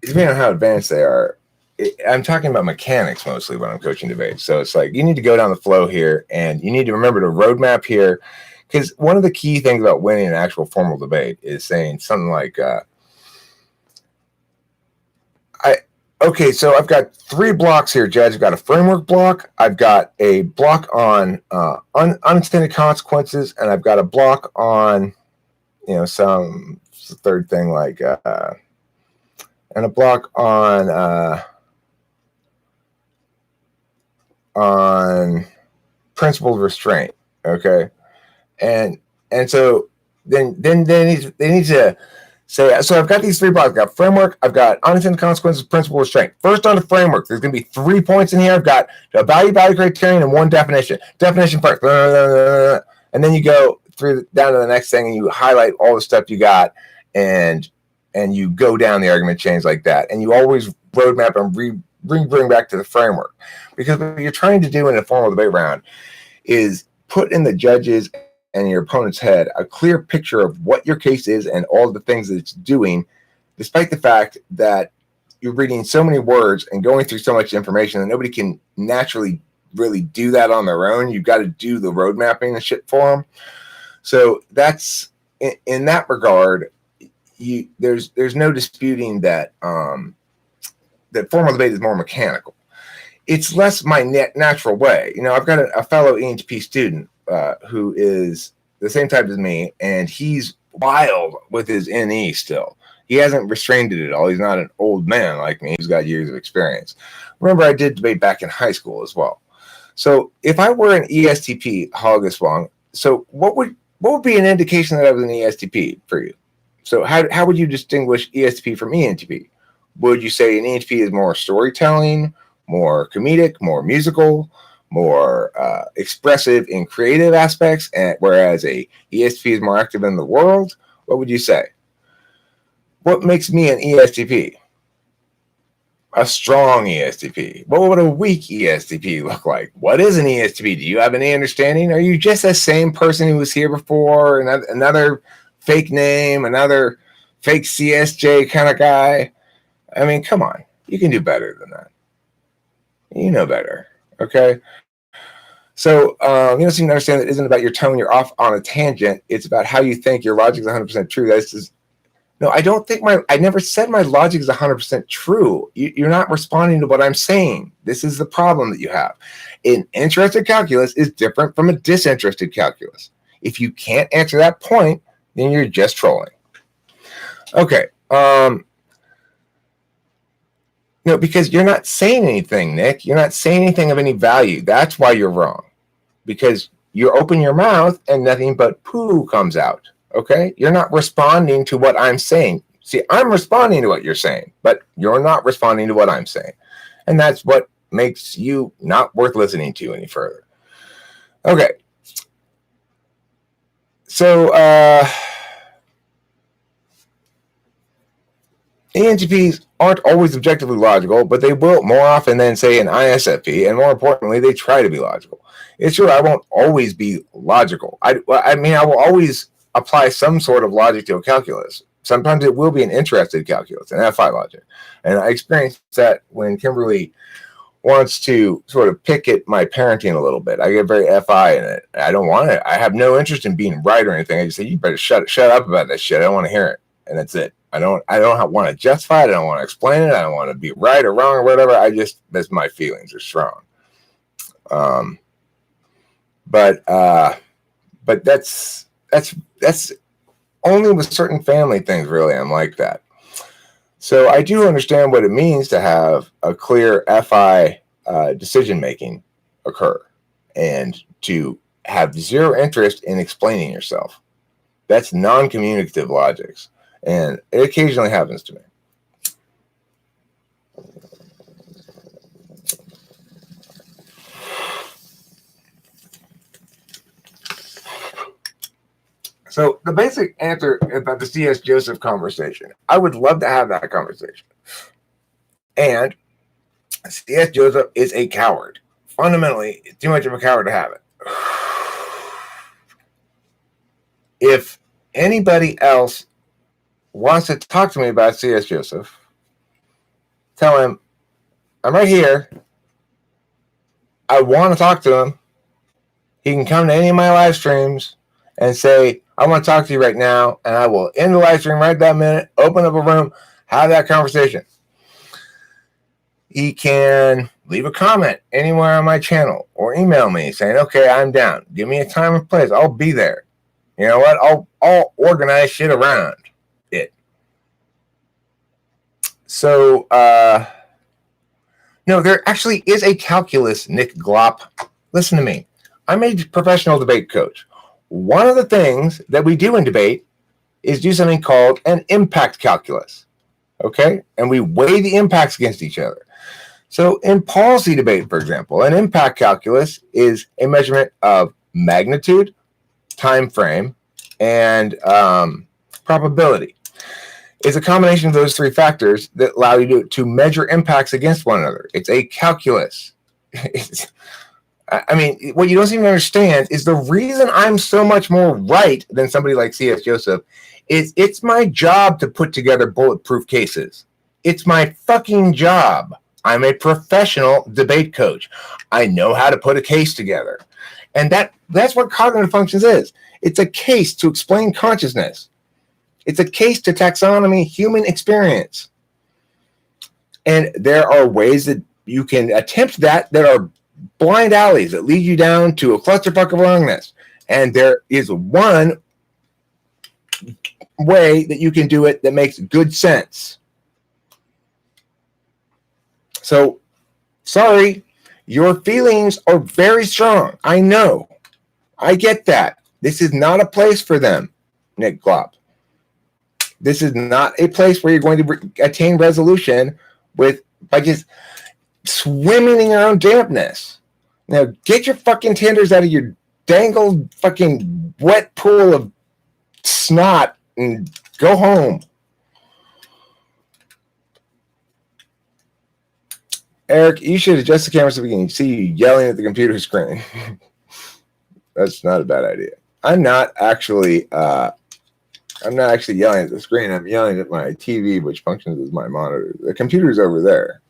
depending on how advanced they are, I'm talking about mechanics mostly when I'm coaching debate. So it's like, you need to go down the flow here, and you need to remember to roadmap here. Because one of the key things about winning an actual formal debate is saying something like, okay, so I've got 3 blocks here, Judge. I've got a framework block, I've got a block on unintended consequences, and I've got a block on, some third thing like, and a block on principled restraint. Okay, and so then they need to say, so I've got these 3 blocks. I've got framework, I've got unintended consequences, principled restraint. First on the framework, there's going to be 3 points in here. I've got a value criterion and 1 definition. Definition first, and then you go down to the next thing and you highlight all the stuff you got, and you go down the argument chains like that. And you always roadmap and bring back to the framework. Because what you're trying to do in a formal debate round is put in the judge's and your opponent's head a clear picture of what your case is and all the things that it's doing, despite the fact that you're reading so many words and going through so much information that nobody can naturally really do that on their own. You've got to do the road mapping and shit for them. So that's in that regard. There's no disputing that that formal debate is more mechanical. It's less my natural way. I've got a fellow ENTP student who is the same type as me, and he's wild with his NE still. He hasn't restrained it at all. He's not an old man like me. He's got years of experience. Remember, I did debate back in high school as well. So if I were an ESTP, Haugeswang, so what would be an indication that I was an ESTP for you? So how would you distinguish ESTP from ENTP? Would you say an ENTP is more storytelling, more comedic, more musical, more expressive in creative aspects, whereas a ESTP is more active in the world? What would you say? What makes me an ESTP? A strong ESTP. What would a weak ESTP look like? What is an ESTP? Do you have any understanding? Are you just the same person who was here before? Another fake name, another fake CSJ kind of guy? I mean, come on. You can do better than that. You know better. Okay? So you don't seem to understand that it isn't about your tone. You're off on a tangent. It's about how you think your logic is 100% true. That's just... No, I don't think I never said my logic is 100% true. You're not responding to what I'm saying. This is the problem that you have. An interested calculus is different from a disinterested calculus. If you can't answer that point, then you're just trolling. Okay. No, because you're not saying anything, Nick. You're not saying anything of any value. That's why you're wrong. Because you open your mouth and nothing but poo comes out. Okay, you're not responding to what I'm saying. See, I'm responding to what you're saying, but you're not responding to what I'm saying. And that's what makes you not worth listening to any further. Okay. So, ENTPs aren't always objectively logical, but they will more often than, say, an ISFP, and more importantly, they try to be logical. It's true, I won't always be logical. I will always apply some sort of logic to a calculus. Sometimes it will be an interested calculus, an FI logic. And I experienced that when Kimberly wants to sort of pick at my parenting a little bit. I get very FI in it. I don't want it. I have no interest in being right or anything. I just say, you better shut up about that shit. I don't want to hear it. And that's it. I don't want to justify it. I don't want to explain it. I don't want to be right or wrong or whatever. That's my feelings are strong. But that's only with certain family things, really. I'm like that. So I do understand what it means to have a clear FI decision making occur and to have zero interest in explaining yourself. That's non-communicative logics, and it occasionally happens to me. So the basic answer about the C.S. Joseph conversation, I would love to have that conversation. And C.S. Joseph is a coward. Fundamentally, too much of a coward to have it. If anybody else wants to talk to me about C.S. Joseph, tell him, I'm right here. I want to talk to him. He can come to any of my live streams and say, I want to talk to you right now, and I will end the live stream right that minute, open up a room, have that conversation. He can leave a comment anywhere on my channel or email me saying, okay, I'm down. Give me a time and place. I'll be there. You know what? I'll organize shit around it. So, no, there actually is a calculus, Nick Glop. Listen to me. I'm a professional debate coach. One of the things that we do in debate is do something called an impact calculus. Okay? And we weigh the impacts against each other. So in policy debate, for example, an impact calculus is a measurement of magnitude, time frame, and probability. It's a combination of those three factors that allow you to measure impacts against one another. It's a calculus. I mean, what you don't seem to understand is the reason I'm so much more right than somebody like C.S. Joseph is it's my job to put together bulletproof cases. It's my fucking job. I'm a professional debate coach. I know how to put a case together. And that's what cognitive functions is. It's a case to explain consciousness. It's a case to taxonomy human experience. And there are ways that you can attempt that are blind alleys that lead you down to a clusterfuck of wrongness. And there is one way that you can do it that makes good sense. So, sorry, your feelings are very strong. I know. I get that. This is not a place for them, Nick Glop. This is not a place where you're going to attain resolution by just swimming in your own dampness. Now, get your fucking tenders out of your dangled fucking wet pool of snot and go home. Eric, you should adjust the camera so we can see you yelling at the computer screen. That's not a bad idea. I'm not actually yelling at the screen. I'm yelling at my TV, which functions as my monitor. The computer's over there.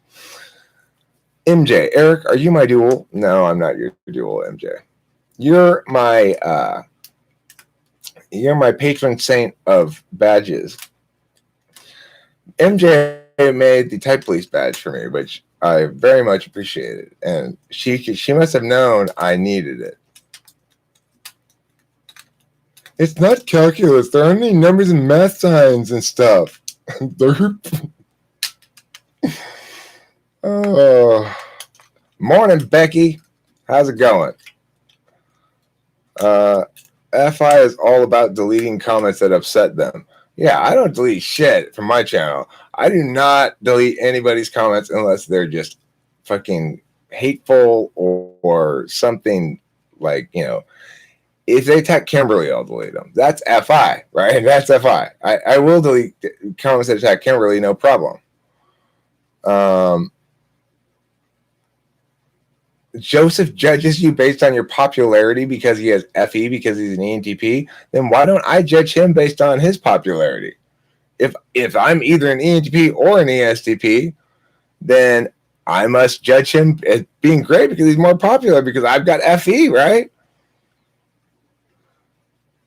MJ, Eric, are you my dual? No, I'm not your dual, MJ. You're my patron saint of badges. MJ made the Type Police badge for me, which I very much appreciated, and she must have known I needed it. It's not calculus. There aren't any numbers and math signs and stuff. Oh, morning, Becky. How's it going? FI is all about deleting comments that upset them. Yeah, I don't delete shit from my channel. I do not delete anybody's comments unless they're just fucking hateful or something like, if they attack Kimberly, I'll delete them. That's FI, right? That's FI. I will delete comments that attack Kimberly, no problem. Joseph judges you based on your popularity because he has FE because he's an ENTP, then why don't I judge him based on his popularity? If I'm either an ENTP or an ESTP, then I must judge him as being great because he's more popular because I've got FE, right?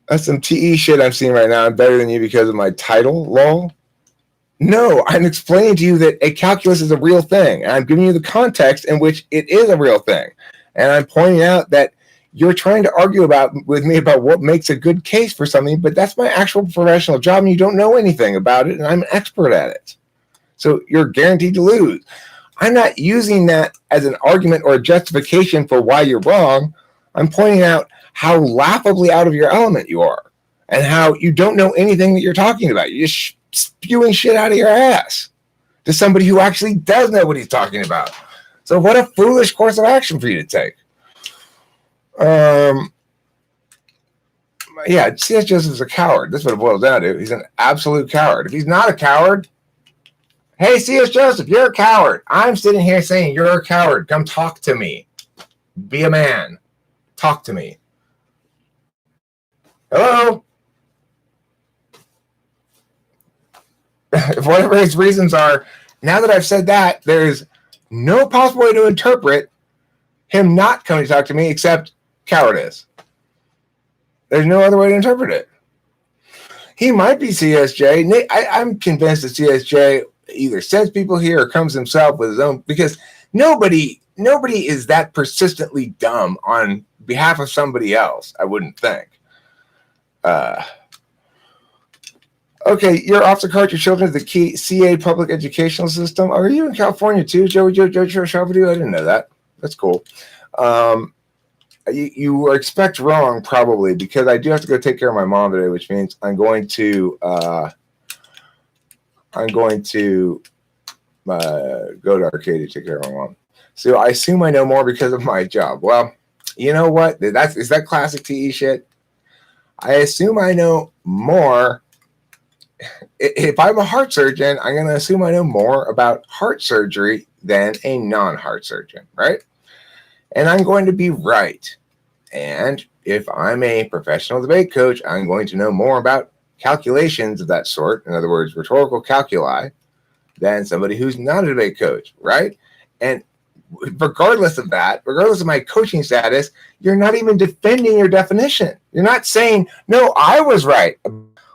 That's some TE shit I'm seeing right now. I'm better than you because of my title, lol. No, I'm explaining to you that a calculus is a real thing. And I'm giving you the context in which it is a real thing. And I'm pointing out that you're trying to argue with me about what makes a good case for something, but that's my actual professional job, and you don't know anything about it, and I'm an expert at it. So you're guaranteed to lose. I'm not using that as an argument or a justification for why you're wrong. I'm pointing out how laughably out of your element you are and how you don't know anything that you're talking about. You're just spewing shit out of your ass to somebody who actually does know what he's talking about. So what a foolish course of action for you to take. Yeah, C.S. Joseph's a coward. That's what it boils down to. He's an absolute coward. If he's not a coward, hey, C.S. Joseph, you're a coward. I'm sitting here saying you're a coward. Come talk to me. Be a man. Talk to me. Hello? Whatever his reasons are, now that I've said that, there's no possible way to interpret him not coming to talk to me except cowardice. There's no other way to interpret it. He might be CSJ. I'm convinced that CSJ either sends people here or comes himself with his own, because nobody is that persistently dumb on behalf of somebody else, I wouldn't think. Okay, you're off to cart your children to the key CA public educational system. Are you in California too, Joe Shabadoo? I didn't know that. That's cool. You expect wrong probably, because I do have to go take care of my mom today, which means I'm going to go to Arcadia to take care of my mom. So I assume I know more because of my job. Well, you know what? Is that classic TE shit? I assume I know more. If I'm a heart surgeon, I'm going to assume I know more about heart surgery than a non-heart surgeon, right? and I'm going to be right. And if I'm a professional debate coach, I'm going to know more about calculations of that sort, in other words, rhetorical calculi, than somebody who's not a debate coach, right? And regardless of that, regardless of my coaching status, you're not even defending your definition. You're not saying, no, I was right,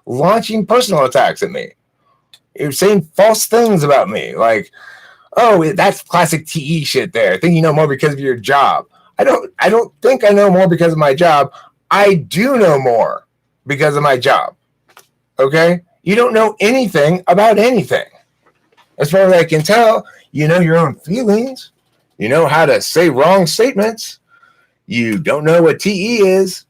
launching personal attacks at me. You're saying false things about me, like, oh, that's classic TE shit there. I think you know more because of your job. I don't think I know more because of my job. I do know more because of my job. Okay? You don't know anything about anything. As far as I can tell, you know your own feelings. You know how to say wrong statements. You don't know what TE is.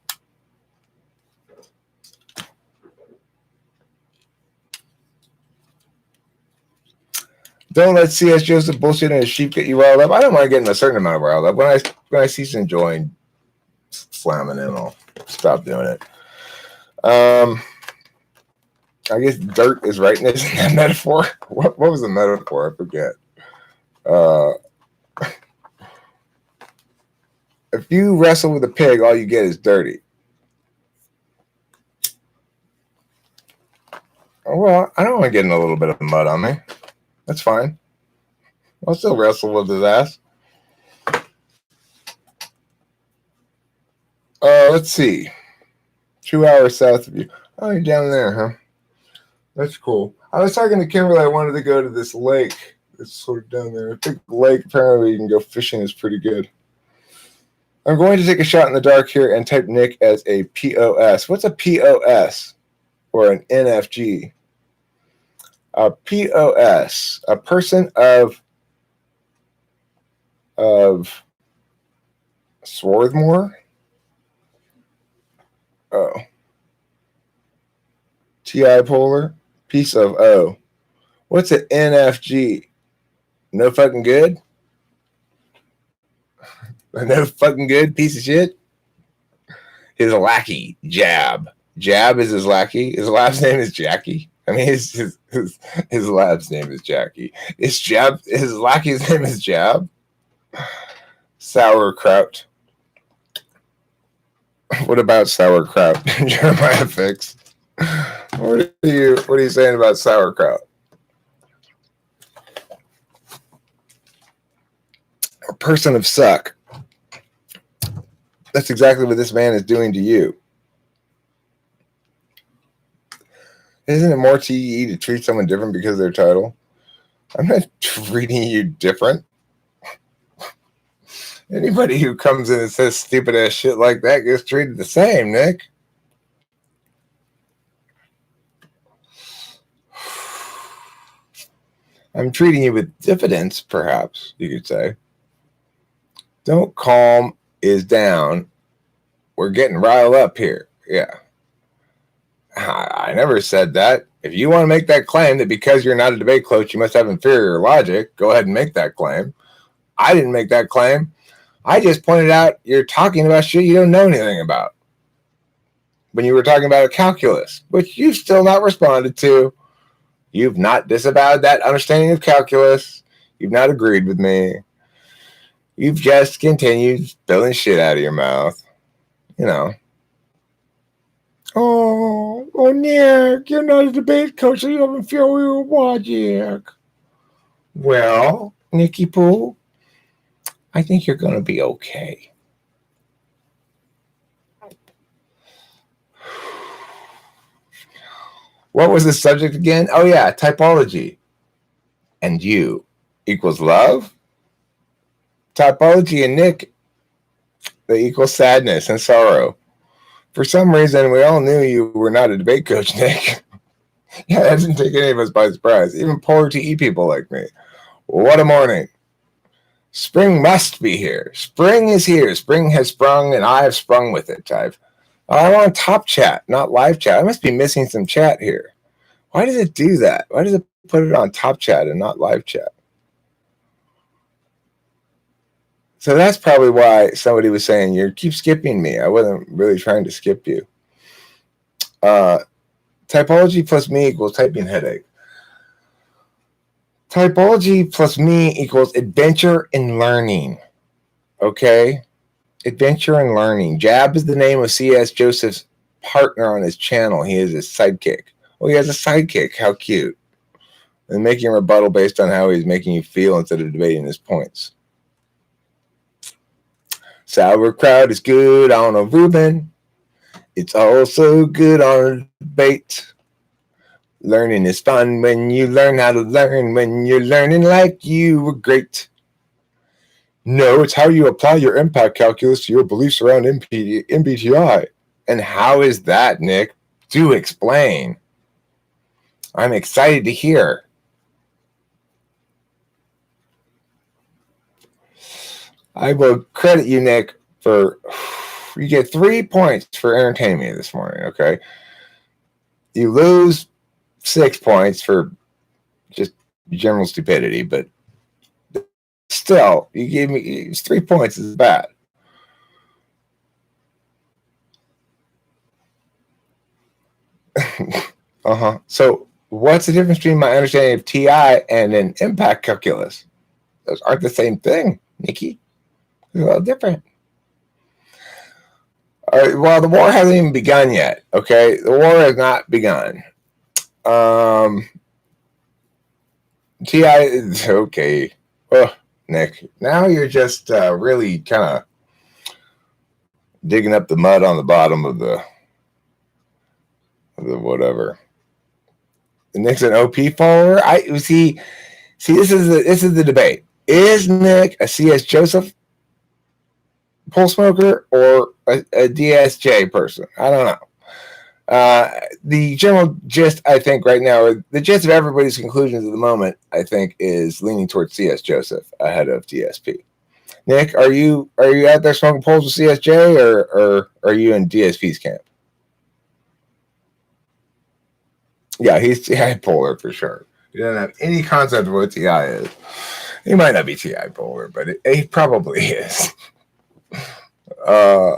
Don't let C.S. Joseph bullshit and his sheep get you riled up. I don't mind getting a certain amount of riled up. When I cease enjoying slamming in, I'll stop doing it. I guess dirt is rightness in that metaphor. What was the metaphor? I forget. If you wrestle with a pig, all you get is dirty. Well, I don't want getting a little bit of mud on me. That's fine. I'll still wrestle with his ass. Let's see. 2 hours south of you. Oh, you're down there, huh? That's cool. I was talking to Kimberly. I wanted to go to this lake. It's sort of down there. A big lake. Apparently, you can go fishing. It's pretty good. I'm going to take a shot in the dark here and type Nick as a POS. What's a POS or an NFG? A POS, a person of Swarthmore. Oh. TI polar, piece of O. What's an NFG? No fucking good? No fucking good piece of shit? His lackey, Jab. Jab is his lackey. His last name is Jackie. I mean, his last name is Jackie. Is Jab, his lackey's name is Jab? Sauerkraut. What about sauerkraut? Jeremiah Fix. What are you saying about sauerkraut? A person of suck. That's exactly what this man is doing to you. Isn't it more TE to treat someone different because of their title? I'm not treating you different. Anybody who comes in and says stupid ass shit like that gets treated the same, Nick. I'm treating you with diffidence, perhaps, you could say. Don't calm is down. We're getting riled up here. Yeah. I never said that. If you want to make that claim that because you're not a debate coach, you must have inferior logic, go ahead and make that claim. I didn't make that claim. I just pointed out you're talking about shit you don't know anything about. When you were talking about a calculus, which you've still not responded to. You've not disavowed that understanding of calculus. You've not agreed with me. You've just continued spilling shit out of your mouth. You know. Oh, Nick, you're not a debate coach, so you have inferior logic. Well, Nicky Poo, I think you're going to be okay. What was the subject again? Oh, yeah, typology. And you equals love. Typology and Nick, they equal sadness and sorrow. For some reason, we all knew you were not a debate coach, Nick. Yeah, that doesn't take any of us by surprise. Even polar TE people like me. What a morning. Spring must be here. Spring is here. Spring has sprung, and I have sprung with it. I want top chat, not live chat. I must be missing some chat here. Why does it do that? Why does it put it on top chat and not live chat? So that's probably why somebody was saying, you keep skipping me. I wasn't really trying to skip you. Typology plus me equals typing headache. Typology plus me equals adventure and learning. Okay. Adventure and learning. Jab is the name of C.S. Joseph's partner on his channel. He is his sidekick. Well, he has a sidekick. How cute. And making a rebuttal based on how he's making you feel instead of debating his points. Sauerkraut is good on a Reuben. It's also good on a debate. Learning is fun when you learn how to learn, when you're learning like you were great. No, it's how you apply your impact calculus to your beliefs around MBTI. And how is that, Nick? Do explain. I'm excited to hear. I will credit you, Nick, for you get 3 points for entertaining me this morning, okay? You lose 6 points for just general stupidity, but still, you gave me 3 points is bad. So what's the difference between my understanding of TI and an impact calculus? Those aren't the same thing, Nikki. They're a little different. All right, well, the war hasn't even begun yet, okay? The war has not begun. TI is okay. Oh, Nick, now you're just really kind of digging up the mud on the bottom of the whatever. The Nick's an OP follower. I see. This is the debate. Is Nick a CS Joseph pole smoker or a DSJ person? I don't know. The general gist, I think, right now, the gist of everybody's conclusions at the moment, I think, is leaning towards CS Joseph ahead of DSP. Nick, are you out there smoking poles with CSJ, or are you in DSP's camp? Yeah, he's TI polar for sure. He doesn't have any concept of what TI is. He might not be TI polar, but he probably is. I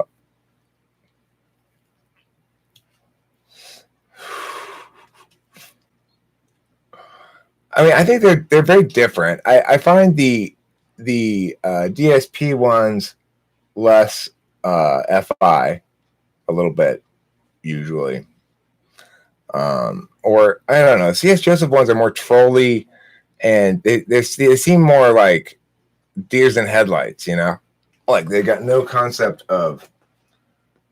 mean, I think they're very different. I find the DSP ones less FI a little bit usually. Or I don't know. CS Joseph ones are more trolly, and they seem more like deers in headlights. You know, like they got no concept of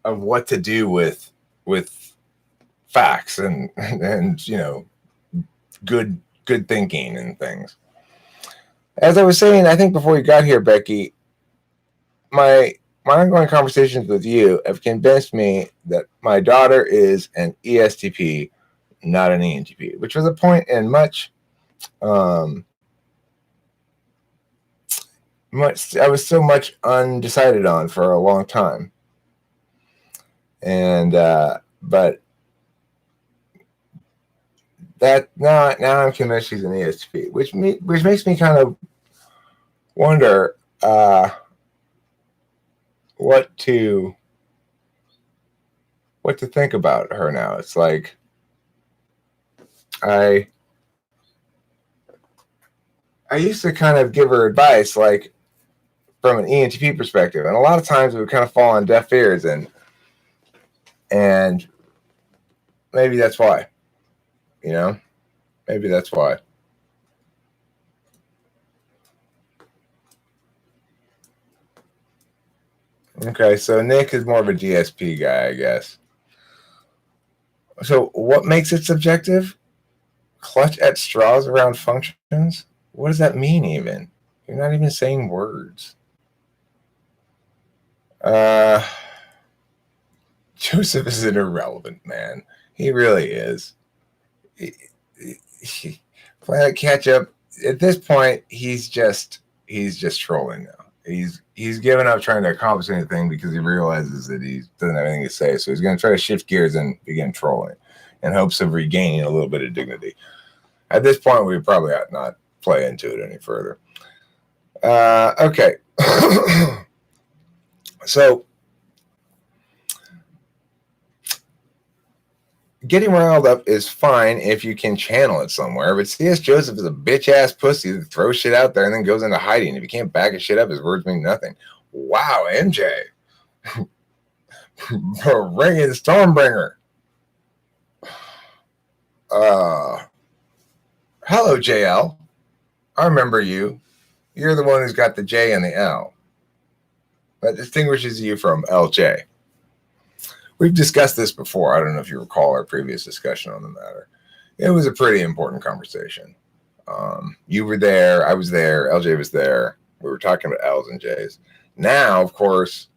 what to do with facts and you know, good thinking and things. As I was saying, I think before you got here, Becky, my ongoing conversations with you have convinced me that my daughter is an ESTP, not an ENTP, which was a point in much I was so much undecided on for a long time. And but that now I'm convinced she's an ESTP, which makes me kind of wonder what to think about her now. It's like I used to kind of give her advice like from an ENTP perspective, and a lot of times it would kind of fall on deaf ears, and maybe that's why, you know, maybe that's why. Okay, so Nick is more of a DSP guy, I guess. So what makes it subjective? Clutch at straws around functions? What does that mean even? You're not even saying words. Joseph is an irrelevant man. He really is. Planet Ketchup, at this point, he's just trolling now. He's given up trying to accomplish anything because he realizes that he doesn't have anything to say. So he's going to try to shift gears and begin trolling in hopes of regaining a little bit of dignity. At this point, we probably ought not play into it any further. Okay. So getting riled up is fine if you can channel it somewhere, but C.S. Joseph is a bitch-ass pussy that throws shit out there and then goes into hiding. If you can't back his shit up, his words mean nothing. Wow, MJ. Ringing Stormbringer. Hello, JL. I remember you. You're the one who's got the J and the L. That distinguishes you from LJ. We've discussed this before. I don't know if you recall our previous discussion on the matter. It was a pretty important conversation. You were there. I was there. LJ was there. We were talking about L's and J's. Now, of course,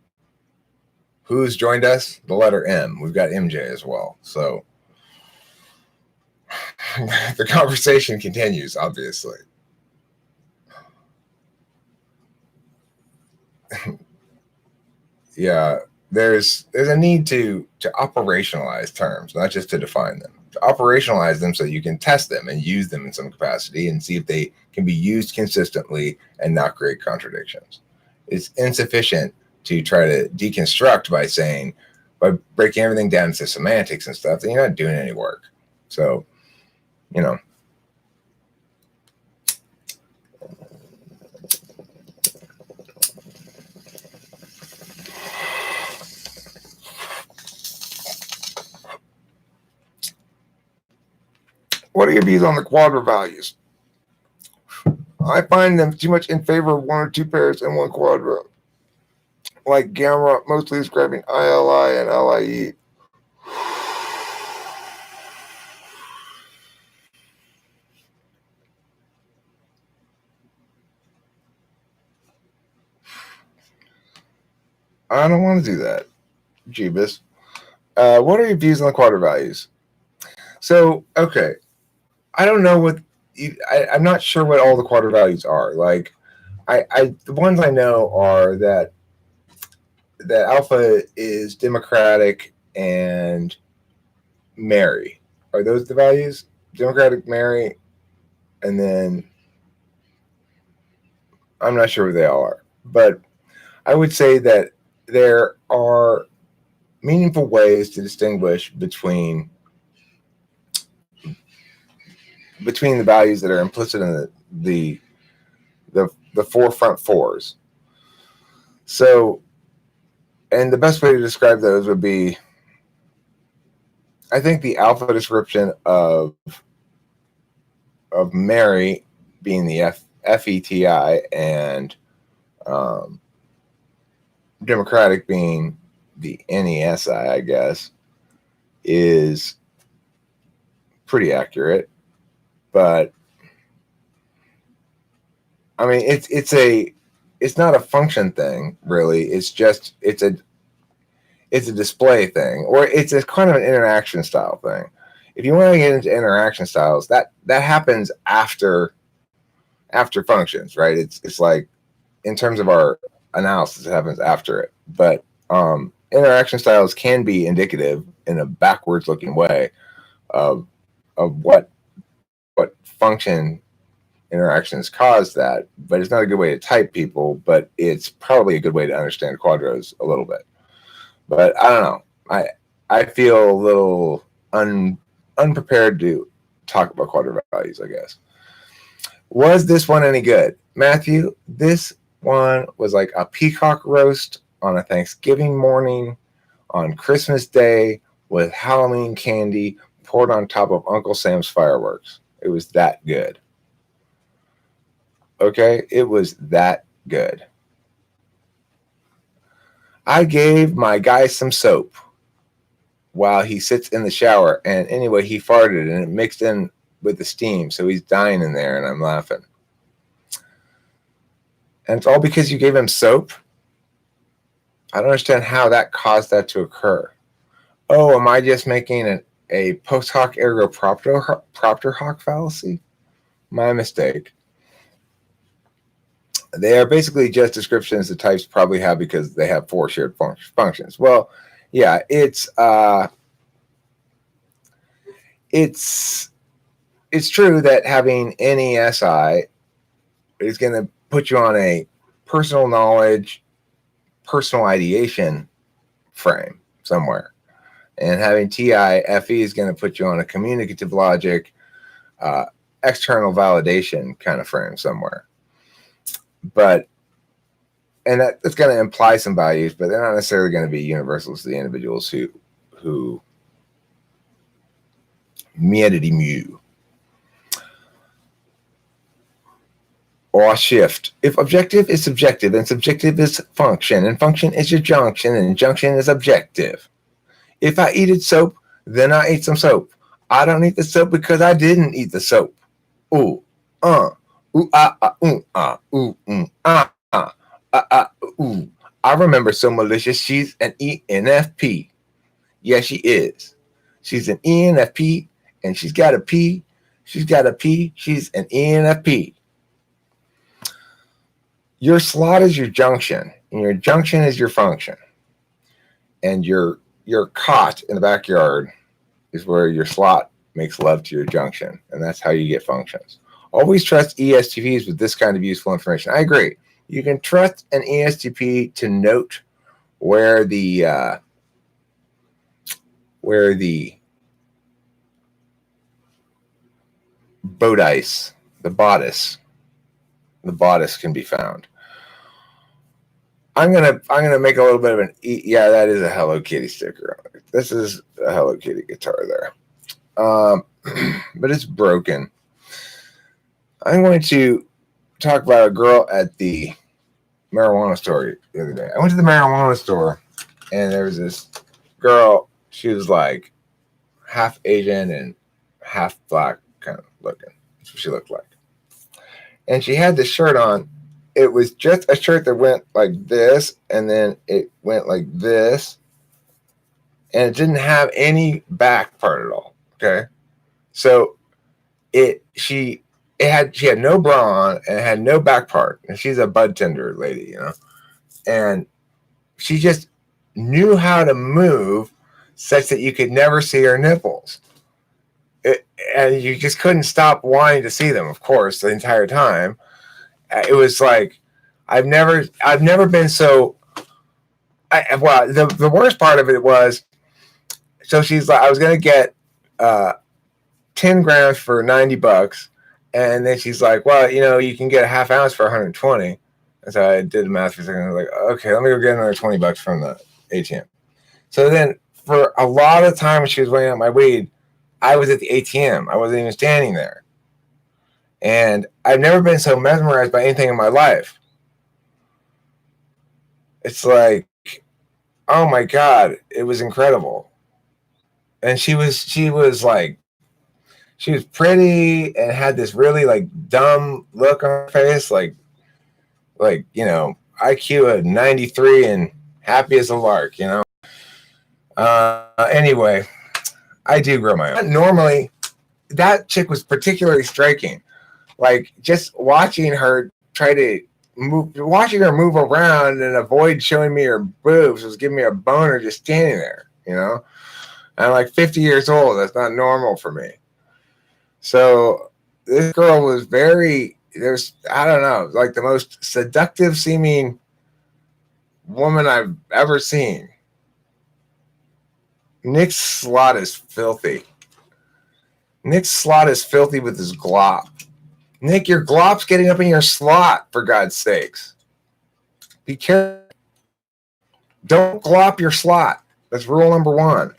who's joined us? The letter M. We've got MJ as well. So the conversation continues, obviously. Yeah, there's a need to operationalize terms, not just to define them. To operationalize them so you can test them and use them in some capacity and see if they can be used consistently and not create contradictions. It's insufficient to try to deconstruct by breaking everything down into semantics and stuff, then you're not doing any work. So, you know. What are your views on the quadra values? I find them too much in favor of one or two pairs and one quadra. Like gamma, mostly describing ILI and LIE. I don't want to do that, Jeebus. What are your views on the quadra values? So, okay. I don't know what I'm not sure what all the quadra values are. Like, the ones I know are that alpha is democratic and merry. Are those the values? Democratic, merry, and then I'm not sure what they all are. But I would say that there are meaningful ways to distinguish between the values that are implicit in the forefront fours. So, and the best way to describe those would be, I think the alpha description of Mary being the FETI and Democratic being the NESI, I guess, is pretty accurate. But I mean, it's not a function thing, really. It's a display thing, or it's a kind of an interaction style thing. If you want to get into interaction styles, that happens after functions, right? It's like, in terms of our analysis, it happens after it. But interaction styles can be indicative in a backwards looking way of what function interactions cause that. But it's not a good way to type people, but it's probably a good way to understand quadros a little bit. But I don't know. I feel a little unprepared to talk about quadra values, I guess. Was this one any good? Matthew, this one was like a peacock roast on a Thanksgiving morning on Christmas Day with Halloween candy poured on top of Uncle Sam's fireworks. It was that good. Okay? It was that good. I gave my guy some soap while he sits in the shower, and anyway, he farted and it mixed in with the steam, so he's dying in there, and I'm laughing. And it's all because you gave him soap? I don't understand how that caused that to occur. Oh, am I just making a post hoc ergo propter hoc fallacy? My mistake. They are basically just descriptions the types probably have because they have four shared functions. Well, yeah, it's true that having NESI is going to put you on a personal knowledge, personal ideation frame somewhere. And having TIFE is going to put you on a communicative logic, external validation kind of frame somewhere. and that's going to imply some values, but they're not necessarily going to be universals to the individuals who miedity mu or shift. If objective is subjective, and subjective is function, and function is your junction, and junction is objective. If I eated soap, then I ate some soap. I don't eat the soap because I didn't eat the soap. Ooh, ooh, ooh. I remember so malicious. She's an ENFP. Yes, she is. She's an ENFP, and she's got a P. She's got a P. She's an ENFP. Your slot is your junction, and your junction is your function. And your cot in the backyard is where your slot makes love to your junction, and that's how you get functions. Always trust ESTPs with this kind of useful information. I agree. You can trust an ESTP to note where the bodice, the bodice can be found. I'm gonna make a little bit of an yeah. That is a Hello Kitty sticker. This is a Hello Kitty guitar there, but it's broken. I'm going to talk about a girl at the marijuana store the other day. I went to the marijuana store, and there was this girl. She was like half Asian and half black, kind of looking. That's what she looked like. And she had this shirt on. It was just a shirt that went like this, and then it went like this, and it didn't have any back part at all. Okay, so she had no bra on, and it had no back part, and she's a bud tender lady, you know, and she just knew how to move such that you could never see her nipples, and you just couldn't stop wanting to see them, of course, the entire time. It was like I've never been so. The worst part of it was, so she's like, I was gonna get 10 grams for $90, and then she's like, well, you know, you can get a half ounce for 120. And so I did the math for a second. I was like, okay, let me go get another $20 from the ATM. So then, for a lot of time when she was weighing out my weed, I was at the ATM. I wasn't even standing there. And I've never been so mesmerized by anything in my life. It's like, oh my God, it was incredible. And she was pretty and had this really like dumb look on her face, like, you know, IQ of 93 and happy as a lark, you know. Anyway, I do grow my own. Normally, that chick was particularly striking. Like, just watching her move around and avoid showing me her boobs was giving me a boner just standing there, you know. And I'm like 50 years old. That's not normal for me. So this girl was I don't know, like the most seductive seeming woman I've ever seen. Nick's slot is filthy. Nick's slot is filthy with his glop. Nick, your glop's getting up in your slot, for God's sakes. Be careful. Don't glop your slot. That's rule number 1.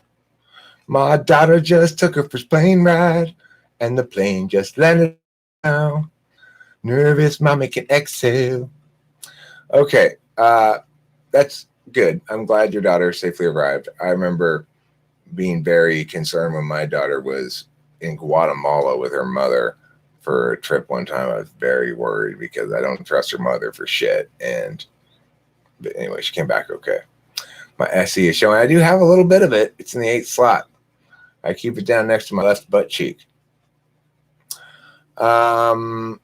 My daughter just took her first plane ride, and the plane just landed down. Nervous mommy can exhale. Okay, that's good. I'm glad your daughter safely arrived. I remember being very concerned when my daughter was in Guatemala with her mother for a trip one time. I was very worried because I don't trust her mother for shit. But anyway, she came back okay. My SE is showing. I do have a little bit of it. It's in the 8th slot. I keep it down next to my left butt cheek. Glop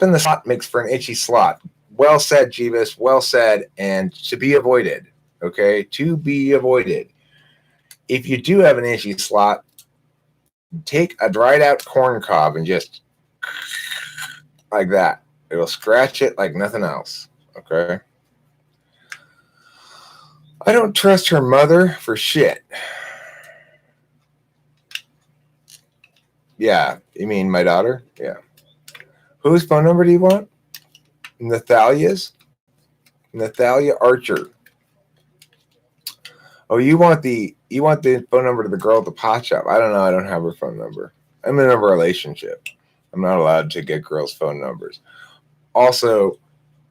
in the slot makes for an itchy slot. Well said, Jeeves. Well said. And to be avoided. Okay? To be avoided. If you do have an itchy slot, take a dried out corn cob and just like that. It'll scratch it like nothing else. Okay? I don't trust her mother for shit. Yeah. You mean my daughter? Yeah. Whose phone number do you want? Nathalia's? Natalia Archer. Oh, you want the phone number to the girl at the pot shop? I don't know. I don't have her phone number. I'm in a relationship. I'm not allowed to get girls' phone numbers. Also,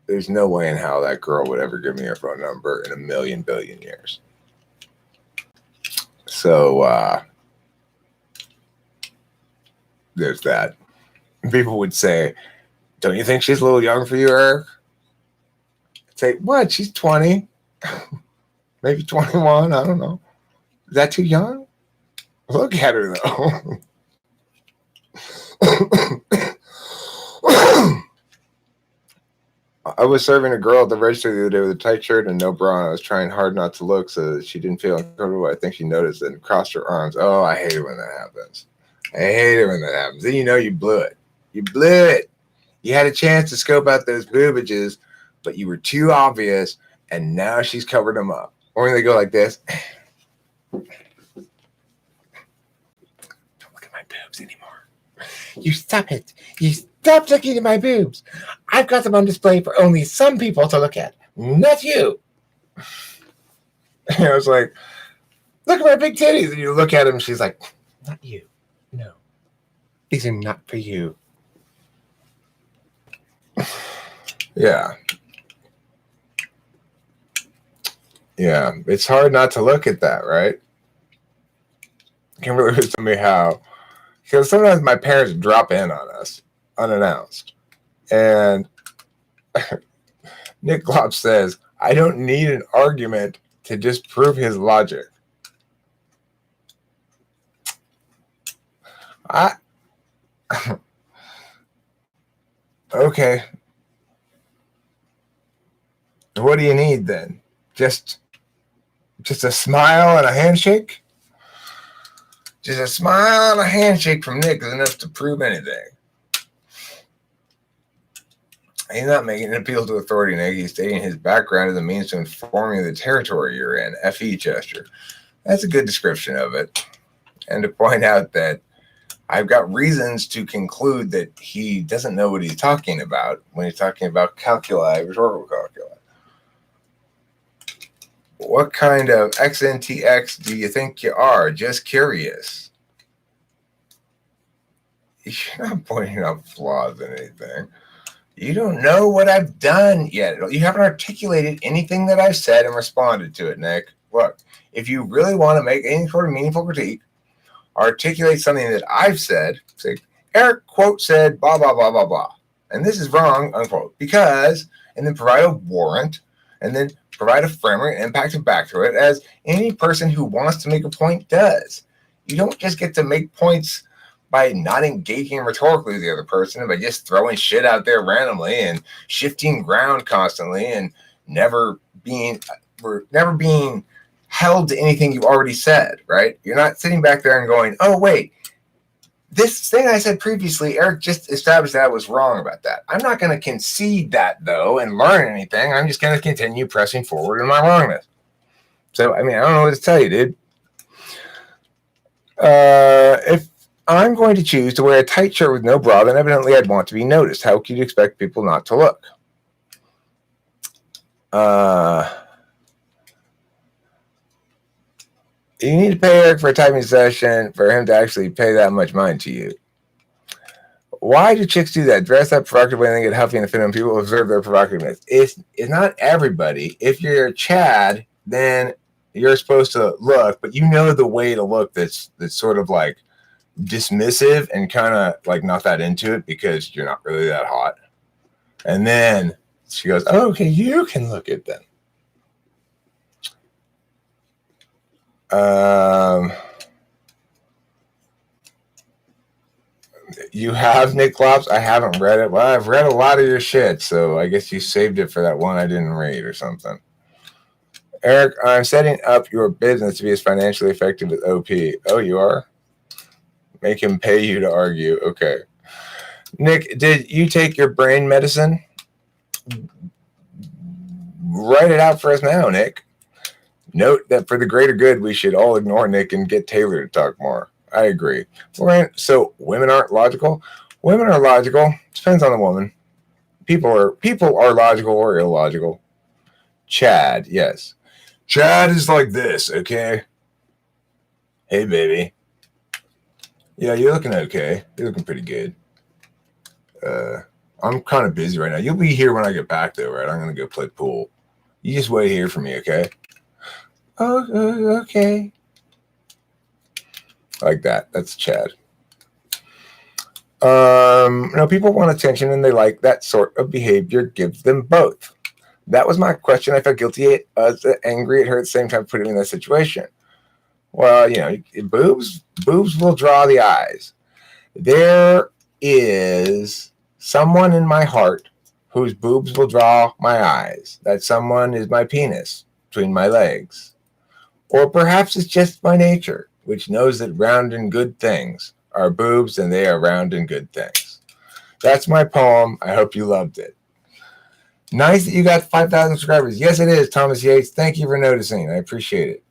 there's no way in hell that girl would ever give me her phone number in a million billion years. So there's that. People would say, "Don't you think she's a little young for you, Eric?" I'd say, "What? She's 20, maybe 21. I don't know. Is that too young? Look at her though." I was serving a girl at the register the other day with a tight shirt and no bra. And I was trying hard not to look so that she didn't feel uncomfortable. I think she noticed and crossed her arms. Oh, I hate it when that happens. I hate it when that happens. Then you know you blew it. You blew it. You had a chance to scope out those boobages, but you were too obvious, and now she's covered them up. Or when they go like this. Don't look at my boobs anymore. You stop it. You stop looking at my boobs. I've got them on display for only some people to look at, not you. And I was like, look at my big titties. And you look at them, and she's like, not you. No. These are not for you. Yeah. Yeah. It's hard not to look at that, right? Kimberly was telling me how, because sometimes my parents drop in on us unannounced. And Nick Klopp says, I don't need an argument to disprove his logic. Okay. What do you need then? Just a smile and a handshake? Just a smile and a handshake from Nick is enough to prove anything. He's not making an appeal to authority, Nick. He's stating his background as a means to inform you of the territory you're in. FE gesture. That's a good description of it. And to point out that I've got reasons to conclude that he doesn't know what he's talking about when he's talking about calculi, rhetorical calculi. What kind of XNTX do you think you are? Just curious. You're not pointing out flaws in anything. You don't know what I've done yet. You haven't articulated anything that I've said and responded to it, Nick. Look, if you really want to make any sort of meaningful critique, articulate something that I've said. Say, Eric, quote, said, blah, blah, blah, blah, blah. And this is wrong, unquote, because, and then provide a warrant, and then provide a framework and impact it back to it, as any person who wants to make a point does. You don't just get to make points by not engaging rhetorically with the other person, by just throwing shit out there randomly and shifting ground constantly and never being held to anything you already said, right? You're not sitting back there and going, oh, wait, this thing I said previously, Eric just established that I was wrong about that. I'm not going to concede that, though, and learn anything. I'm just going to continue pressing forward in my wrongness. So, I mean, I don't know what to tell you, dude. If I'm going to choose to wear a tight shirt with no bra, then evidently I'd want to be noticed. How could you expect people not to look? You need to pay Eric for a typing session for him to actually pay that much money to you. Why do chicks do that? Dress up provocatively and then get huffy and offended when people observe their provocativeness. It's not everybody. If you're a Chad, then you're supposed to look, but you know the way to look that's sort of like dismissive and kind of like not that into it because you're not really that hot. And then she goes, oh, okay, you can look at them. You have Nick Klops? I haven't read it. Well, I've read a lot of your shit, so I guess you saved it for that one I didn't read or something. Eric, I'm setting up your business to be as financially effective as OP. Oh, you are? Make him pay you to argue. Okay. Nick, did you take your brain medicine? Write it out for us now, Nick. Note that for the greater good, we should all ignore Nick and get Taylor to talk more. I agree. So women aren't logical? Women are logical. Depends on the woman. People are logical or illogical. Chad, yes. Chad is like this, okay? Hey, baby. Yeah, you're looking okay. You're looking pretty good. I'm kind of busy right now. You'll be here when I get back, though, right? I'm going to go play pool. You just wait here for me, okay? Oh, okay. Like that. That's Chad. People want attention and they like that sort of behavior gives them both. That was my question. I felt guilty, angry at her at the same time, putting me in that situation. Well, boobs will draw the eyes. There is someone in my heart whose boobs will draw my eyes. That someone is my penis between my legs. Or perhaps it's just my nature, which knows that round and good things are boobs and they are round and good things. That's my poem. I hope you loved it. Nice that you got 5,000 subscribers. Yes, it is, Thomas Yates. Thank you for noticing. I appreciate it.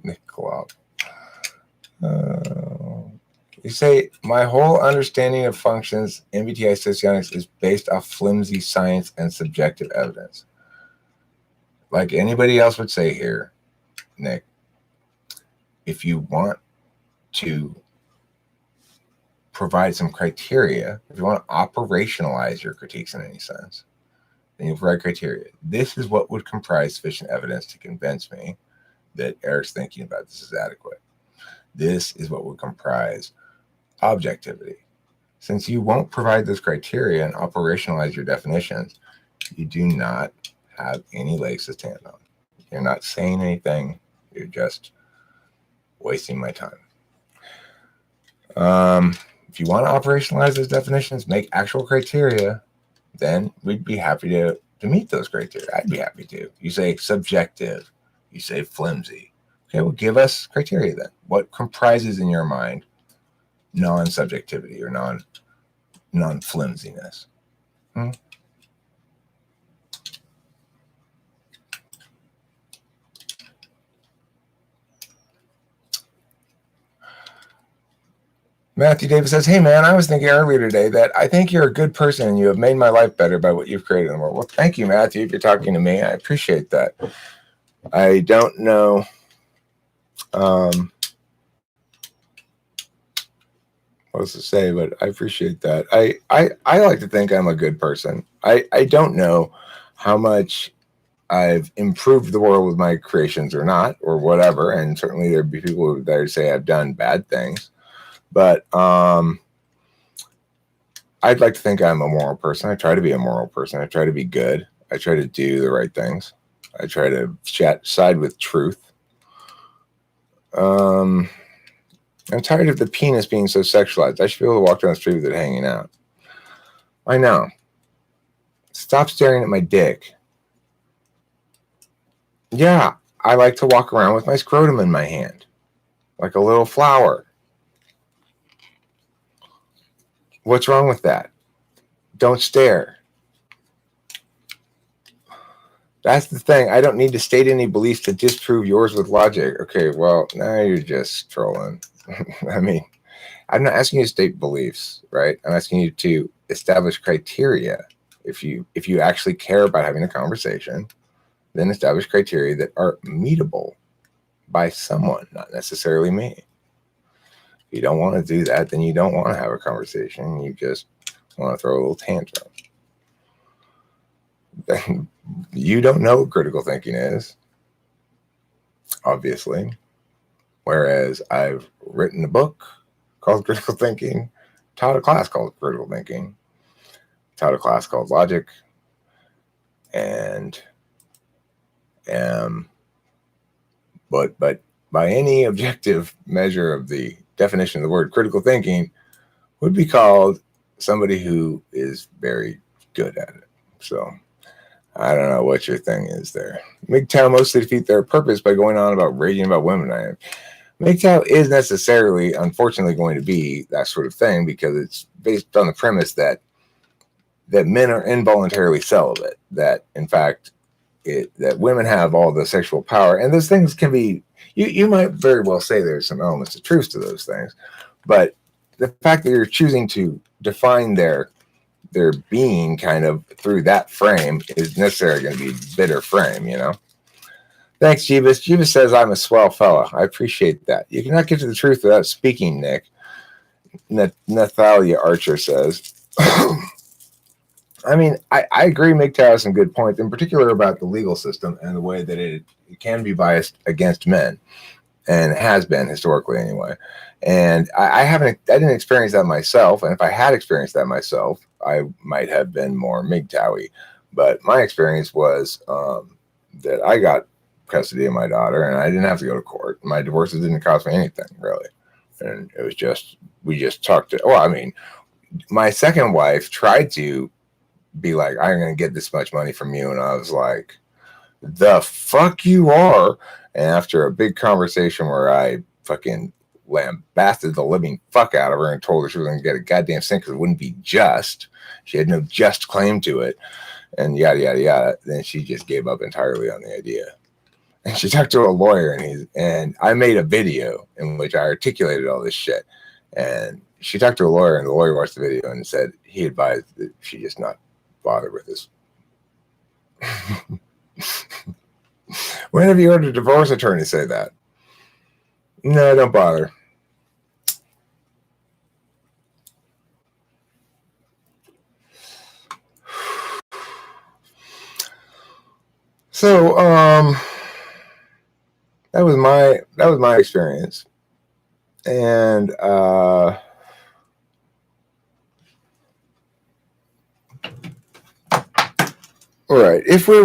Nick Clark. You say, my whole understanding of functions, MBTI socionics, is based off flimsy science and subjective evidence. Like anybody else would say here, Nick, if you want to provide some criteria, if you want to operationalize your critiques in any sense, then you provide criteria. This is what would comprise sufficient evidence to convince me that Eric's thinking about this is adequate. This is what would comprise objectivity. Since you won't provide those criteria and operationalize your definitions, you do not have any legs to stand on. You're not saying anything. You're just wasting my time. If you want to operationalize those definitions, make actual criteria, then we'd be happy to meet those criteria. I'd be happy to. You say subjective. You say flimsy. Okay, well, give us criteria then. What comprises in your mind non-subjectivity or non-flimsiness? Matthew Davis says, hey, man, I was thinking earlier today that I think you're a good person and you have made my life better by what you've created in the world. Well, thank you, Matthew, if you're talking to me. I appreciate that. I don't know what else to say, but I appreciate that. I like to think I'm a good person. I don't know how much I've improved the world with my creations or not, or whatever, and certainly there'd be people that say I've done bad things. But I'd like to think I'm a moral person. I try to be a moral person. I try to be good. I try to do the right things. I try to side with truth. I'm tired of the penis being so sexualized. I should be able to walk down the street with it hanging out. I know. Stop staring at my dick. Yeah, I like to walk around with my scrotum in my hand, like a little flower. What's wrong with that? Don't stare. That's the thing. I don't need to state any beliefs to disprove yours with logic. Okay, well, now you're just trolling. I mean, I'm not asking you to state beliefs, right? I'm asking you to establish criteria. If you actually care about having a conversation, then establish criteria that are meetable by someone, not necessarily me. If you don't want to do that, then you don't want to have a conversation. You just want to throw a little tantrum. Then you don't know what critical thinking is, obviously. Whereas I've written a book called Critical Thinking, taught a class called Critical Thinking, taught a class called Logic, and but by any objective measure of the definition of the word critical thinking, would be called somebody who is very good at it. So I don't know what your thing is there. MGTOW mostly defeat their purpose by going on about raging about women. MGTOW is necessarily, unfortunately, going to be that sort of thing because it's based on the premise that men are involuntarily celibate, that in fact that women have all the sexual power, and those things can be You might very well say there's some elements of truth to those things, but the fact that you're choosing to define their being kind of through that frame is necessarily going to be bitter frame, you know. Thanks, Jeebus. Jeebus says I'm a swell fella. I appreciate that. You cannot get to the truth without speaking, Nick. Nathalia Archer says. I mean, I agree MGTOW has some good points, in particular about the legal system and the way that it can be biased against men, and has been historically anyway. And I didn't experience that myself, and if I had experienced that myself, I might have been more MGTOW-y. But my experience was that I got custody of my daughter, and I didn't have to go to court. My divorces didn't cost me anything, really. And it was just, we just talked to, well, I mean, my second wife tried to be like, I'm going to get this much money from you. And I was like, the fuck you are. And after a big conversation where I fucking lambasted the living fuck out of her and told her she was going to get a goddamn cent because it wouldn't be just, she had no just claim to it, and yada, yada, yada, then she just gave up entirely on the idea. And she talked to a lawyer, and I made a video in which I articulated all this shit. And she talked to a lawyer, and the lawyer watched the video and said he advised that she just not bother with this. When have you heard a divorce attorney say that? No, don't bother. So, that was my experience, and right. If we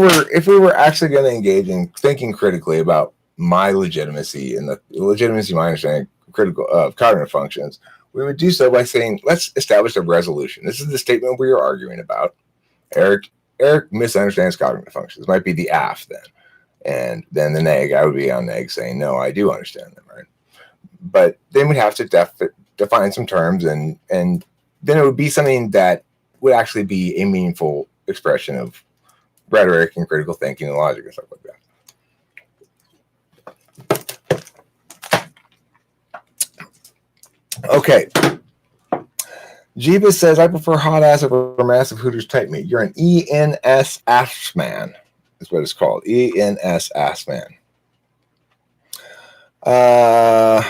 were actually going to engage in thinking critically about my legitimacy and the legitimacy of my understanding critical of cognitive functions, we would do so by saying, let's establish a resolution. This is the statement we are arguing about. Eric misunderstands cognitive functions. Might be the AF then. And then the neg, I would be on neg saying, no, I do understand them, right? But then we'd have to define some terms, and then it would be something that would actually be a meaningful expression of rhetoric and critical thinking and logic and stuff like that. Okay. Jeebus says, I prefer hot ass over massive Hooters type meat. You're an ENS ass man, is what it's called. ENS ass man. I'm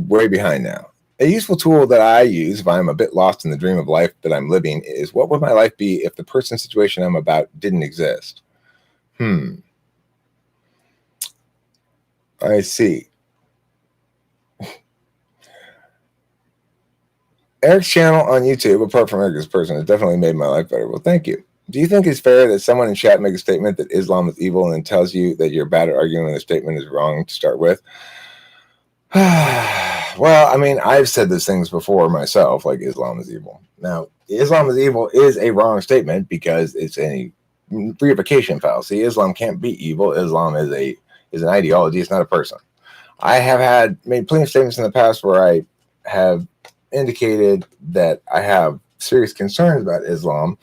way behind now. A useful tool that I use if I'm a bit lost in the dream of life that I'm living is, what would my life be if the person situation I'm about didn't exist? I see. Eric's channel on YouTube, apart from Eric's person, has definitely made my life better. Well, thank you. Do you think it's fair that someone in chat makes a statement that Islam is evil and then tells you that you're bad at arguing when the statement is wrong to start with? Well, I mean, I've said those things before myself, like Islam is evil. Now, Islam is evil is a wrong statement because it's a reification fallacy. Islam can't be evil. Islam is an ideology. It's not a person. I have made plenty of statements in the past where I have indicated that I have serious concerns about Islam,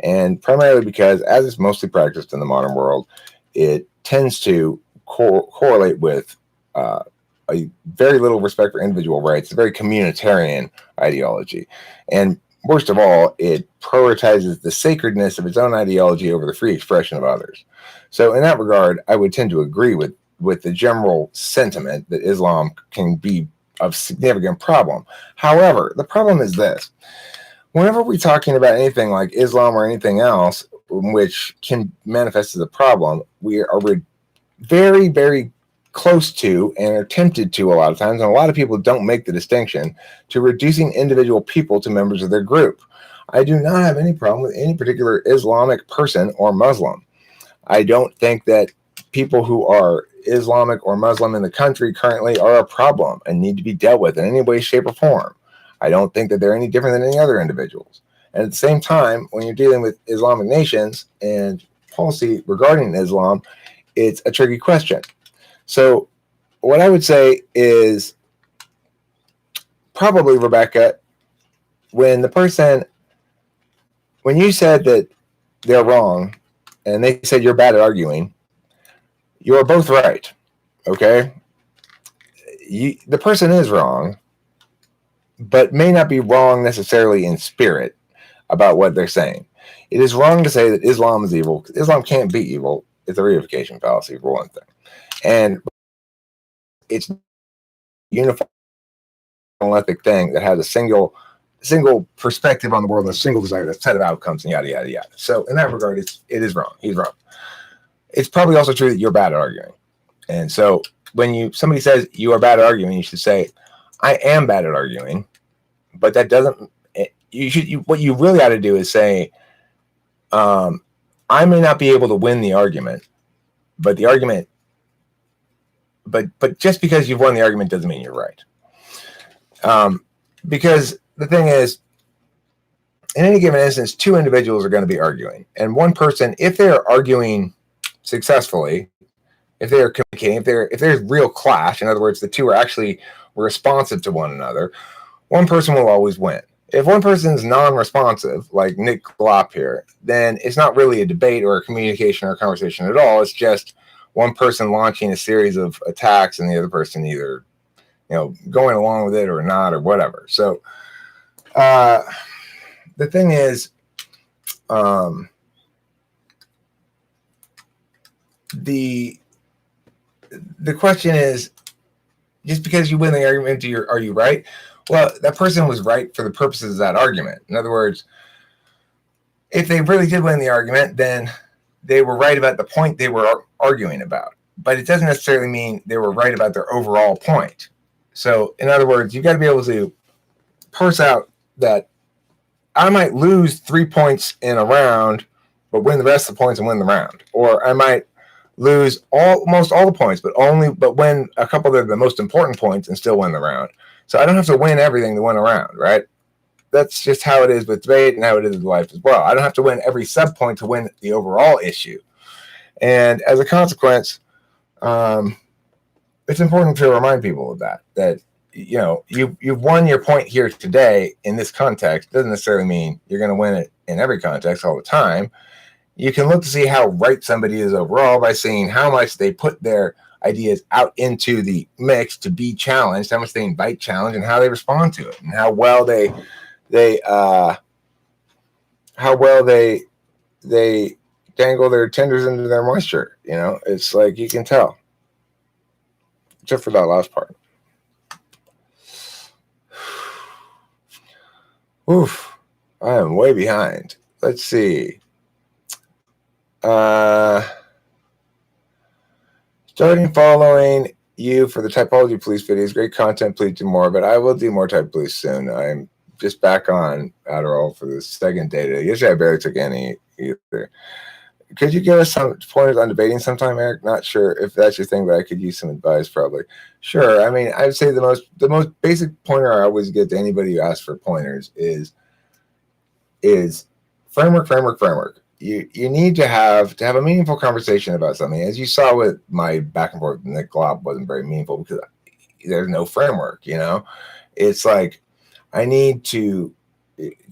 and primarily because, as it's mostly practiced in the modern world, it tends to correlate with a very little respect for individual rights, a very communitarian ideology. And worst of all, it prioritizes the sacredness of its own ideology over the free expression of others. So in that regard, I would tend to agree with the general sentiment that Islam can be a significant problem. However, the problem is this. Whenever we're talking about anything like Islam or anything else which can manifest as a problem, we're very, very close to and are tempted to a lot of times, and a lot of people don't make the distinction, to reducing individual people to members of their group. I do not have any problem with any particular Islamic person or Muslim. I don't think that people who are Islamic or Muslim in the country currently are a problem and need to be dealt with in any way, shape, or form. I don't think that they're any different than any other individuals. And at the same time, when you're dealing with Islamic nations and policy regarding Islam, it's a tricky question. So what I would say is, probably, Rebecca, when you said that they're wrong and they said you're bad at arguing, you're both right. Okay, the person is wrong, but may not be wrong necessarily in spirit about what they're saying. It is wrong to say that Islam is evil. Islam can't be evil. It's a reification fallacy for one thing, and it's uniform monolithic thing that has a single perspective on the world and a single desire, a set of outcomes, and yada yada yada. So in that regard, it is wrong. He's wrong. It's probably also true that you're bad at arguing, and so when somebody says you are bad at arguing, you should say, "I am bad at arguing," but that doesn't. What you really ought to do is say, "I may not be able to win the argument, but the argument, but just because you've won the argument doesn't mean you're right." Because the thing is, in any given instance, two individuals are going to be arguing. And one person, if they're arguing successfully, if they're communicating, if there's real clash, in other words, the two are actually responsive to one another, one person will always win. If one person's non-responsive, like Nick Glop here, then it's not really a debate or a communication or a conversation at all. It's just one person launching a series of attacks and the other person either going along with it or not or whatever. So the thing is, the question is, just because you win the argument, are you right? Well, that person was right for the purposes of that argument. In other words, if they really did win the argument, then they were right about the point they were arguing about. But it doesn't necessarily mean they were right about their overall point. So, in other words, you've got to be able to parse out that I might lose 3 points in a round, but win the rest of the points and win the round. Or I might lose almost all the points, but win a couple of the most important points and still win the round. So I don't have to win everything to win a round, right? That's just how it is with debate and how it is with life as well. I don't have to win every sub point to win the overall issue. And as a consequence, it's important to remind people of that you've won your point here today in this context. Doesn't necessarily mean you're going to win it in every context all the time. You can look to see how right somebody is overall by seeing how much they put their ideas out into the mix to be challenged, how much they invite challenge, and how they respond to it, and how well they dangle their tenders into their moisture. It's like you can tell. Except for that last part. Oof, I am way behind. Let's see. Starting following you for the Typology Police videos. Great content. Please do more, but I will do more Type Police soon. I'm just back on Adderall for the second day today. Yesterday I barely took any either. Could you give us some pointers on debating sometime, Eric? Not sure if that's your thing, but I could use some advice probably. Sure. I mean, I'd say the most basic pointer I always get to anybody who asks for pointers is framework. You need to have a meaningful conversation about something. As you saw with my back and forth with Nick Glop, wasn't very meaningful because there's no framework. It's like I need to